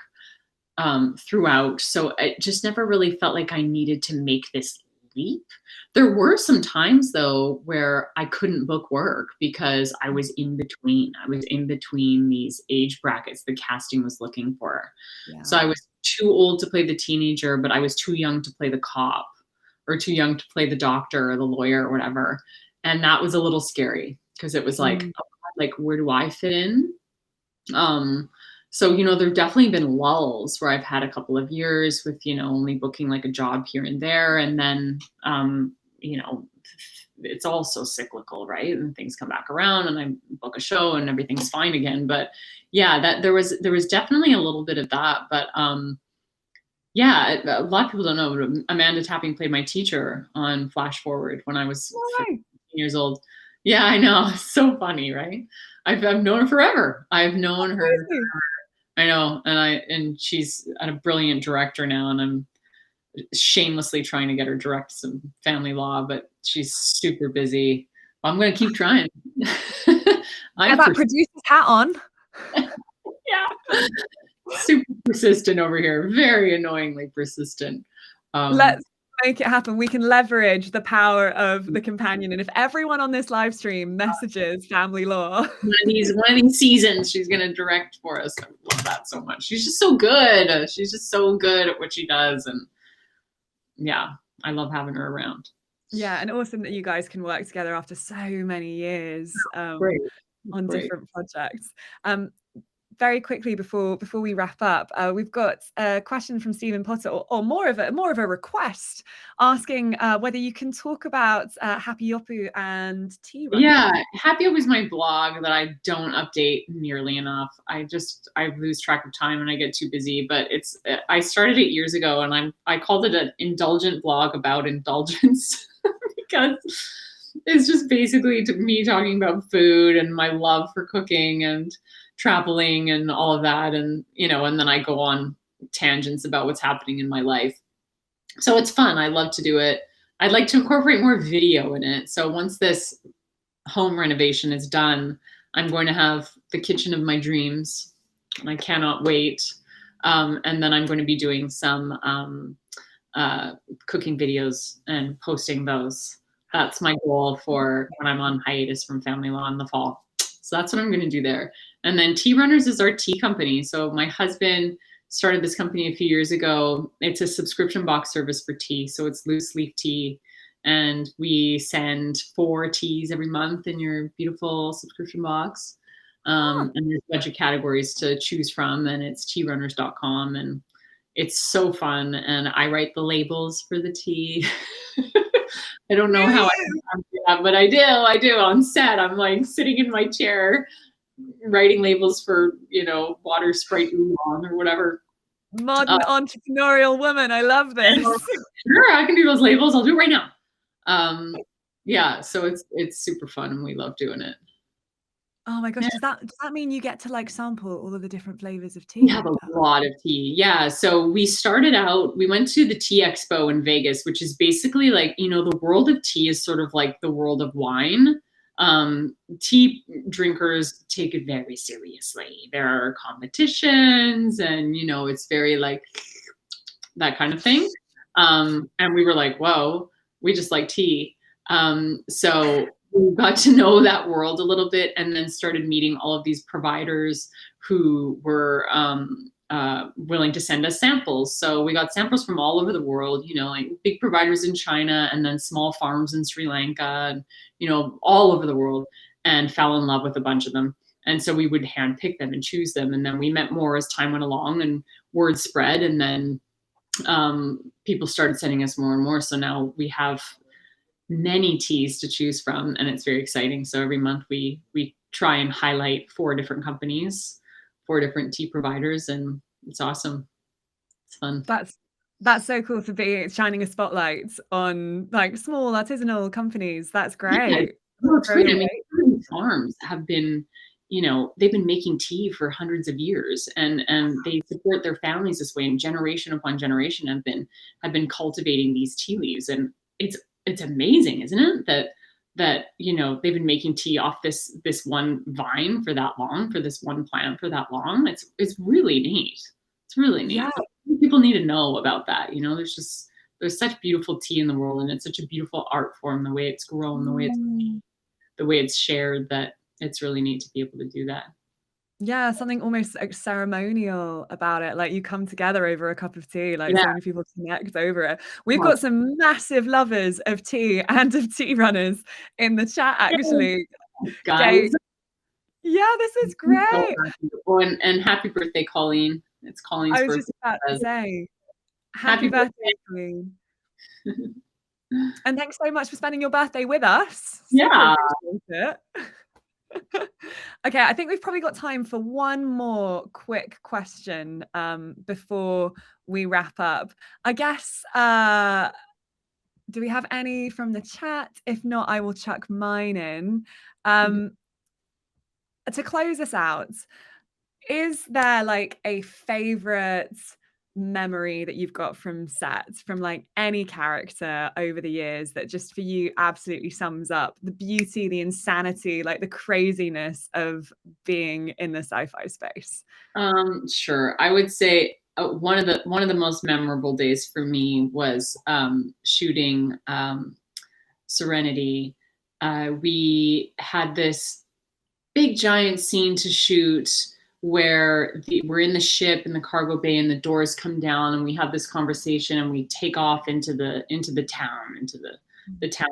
throughout. So it just never really felt like I needed to make this leap. There were some times though where I couldn't book work because I was in between. I was in between these age brackets the casting was looking for. Yeah. So I was too old to play the teenager, but I was too young to play the cop, or too young to play the doctor or the lawyer or whatever. And that was a little scary because it was like, where do I fit in? So, there've definitely been lulls where I've had a couple of years with, only booking like a job here and there. And then, it's also cyclical, right? And things come back around and I book a show and everything's fine again. But yeah, that there was definitely a little bit of that. But, yeah, a lot of people don't know, but Amanda Tapping played my teacher on Flash Forward when I was 15 years old. Yeah, I know. It's so funny, right? I've known her forever. I've known her. I know, and she's a brilliant director now, and I'm shamelessly trying to get her direct some family law, but she's super busy. I'm going to keep trying. I got producer's hat on. Yeah. Super persistent over here, very annoyingly persistent. Let's make it happen. We can leverage the power of the companion, and if everyone on this live stream messages family law, one of these seasons she's going to direct for us. I love that so much. She's just so good. She's just so good at what she does, and yeah, I love having her around. Yeah, and awesome that you guys can work together after so many years on different projects. Very quickly before we wrap up, we've got a question from Stephen Potter, or more of a request, asking whether you can talk about Happy Yopu and Tea Runner. Yeah, Happy Yopu is my blog that I don't update nearly enough. I lose track of time and I get too busy. But I started it years ago, and I called it an indulgent blog about indulgence because it's just basically me talking about food and my love for cooking and traveling and all of that, and and then I go on tangents about what's happening in my life. So it's fun. I love to do it. I'd like to incorporate more video in it. So once this home renovation is done, I'm going to have the kitchen of my dreams, and I cannot wait. And then I'm going to be doing some cooking videos and posting those. That's my goal for when I'm on hiatus from family law in the fall. So that's what I'm going to do there. And then Tea Runners is our tea company. So my husband started this company a few years ago. It's a subscription box service for tea. So it's loose leaf tea. And we send 4 teas every month in your beautiful subscription box. And there's a bunch of categories to choose from. And it's tearunners.com. And it's so fun. And I write the labels for the tea. I don't know how I do that, but I do on set. I'm like sitting in my chair writing labels for, water Sprite Oolong or whatever. Modern entrepreneurial woman. I love this. Sure, I can do those labels. I'll do it right now. Yeah, so it's super fun and we love doing it. Oh my gosh, does that mean you get to like sample all of the different flavors of tea? We have a lot of tea. Yeah. So we went to the Tea Expo in Vegas, which is basically like, the world of tea is sort of like the world of wine. Tea drinkers take it very seriously. There are competitions and, it's very like that kind of thing. And we were like, whoa, we just like tea. So we got to know that world a little bit and then started meeting all of these providers who were willing to send us samples. So we got samples from all over the world, like big providers in China and then small farms in Sri Lanka, and, all over the world, and fell in love with a bunch of them. And so we would handpick them and choose them. And then we met more as time went along and word spread. And then people started sending us more and more. So now we have many teas to choose from, and it's very exciting. So every month we try and highlight 4 different companies, 4 different tea providers, and it's awesome. It's fun. That's so cool to be shining a spotlight on like small artisanal companies. That's great. Yeah, it's great. I mean, farms have been, they've been making tea for hundreds of years, and they support their families this way, and generation upon generation have been cultivating these tea leaves, and it's amazing, isn't it? That they've been making tea off this one vine for that long, for this one plant for that long. It's really neat. It's really neat. Yeah. People need to know about that. There's such beautiful tea in the world, and it's such a beautiful art form. The way it's grown, the way it's shared, that it's really neat to be able to do that. Yeah, something almost like ceremonial about it. Like you come together over a cup of tea, like so many people connect over it. We've got some massive lovers of tea and of tea runners in the chat, actually. Guys. Yeah, this is great. Oh, and happy birthday, Colleen. It's Colleen's birthday. I was just about to say, happy birthday, Colleen. And thanks so much for spending your birthday with us. Yeah. Okay, I think we've probably got time for one more quick question before we wrap up. I guess, do we have any from the chat? If not, I will chuck mine in. To close us out, is there like a favorite memory that you've got from sets, from like any character over the years, that just for you absolutely sums up the beauty, the insanity, like the craziness of being in the sci-fi space? Sure. I would say one of the most memorable days for me was shooting Serenity. We had this big giant scene to shoot where we're in the ship in the cargo bay and the doors come down and we have this conversation and we take off into the town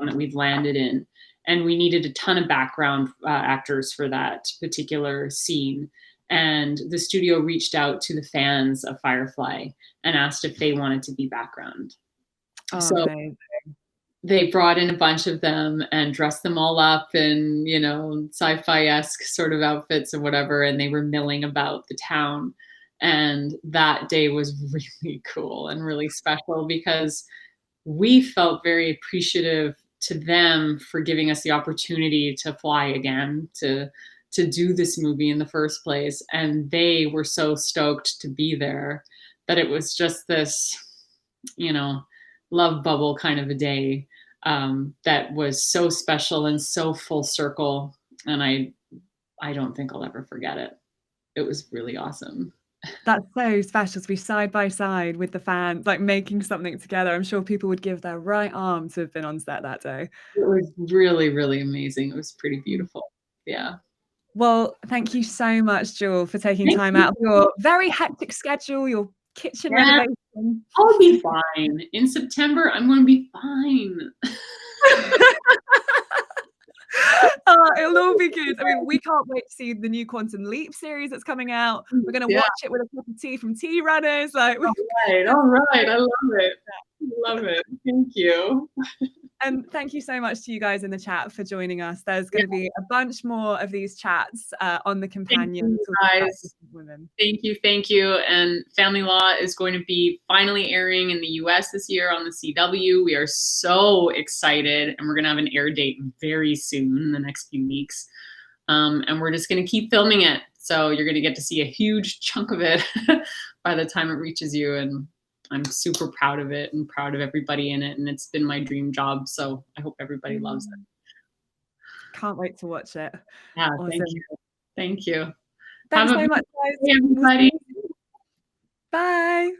that we've landed in. And we needed a ton of background actors for that particular scene. And the studio reached out to the fans of Firefly and asked if they wanted to be background. So they brought in a bunch of them and dressed them all up in, sci-fi-esque sort of outfits or whatever. And they were milling about the town. And that day was really cool and really special because we felt very appreciative to them for giving us the opportunity to fly again, to do this movie in the first place. And they were so stoked to be there that it was just this, love bubble kind of a day that was so special and so full circle. And I don't think I'll ever forget it. It was really awesome. That's so special to be side by side with the fans, like making something together. I'm sure people would give their right arm to have been on set that day. It was really, really amazing. It was pretty beautiful. Yeah. Well, thank you so much, Jewel, for taking time out of your very hectic schedule, your kitchen renovation. I'll be fine. In September, I'm going to be fine. It'll all be good. I mean, we can't wait to see the new Quantum Leap series that's coming out. We're going to watch it with a cup of tea from Tea Runners. Like, all right. I love it. Thank you. And thank you so much to you guys in the chat for joining us. There's going to be a bunch more of these chats on the companion. Guys. Women. Thank you. And Family Law is going to be finally airing in the US this year on the CW. We are so excited, and we're going to have an air date very soon in the next few weeks. And we're just going to keep filming it. So you're going to get to see a huge chunk of it by the time it reaches you. And I'm super proud of it and proud of everybody in it. And it's been my dream job. So I hope everybody loves it. Can't wait to watch it. Yeah, awesome. Thank you. Thanks so much, guys. Everybody. Bye.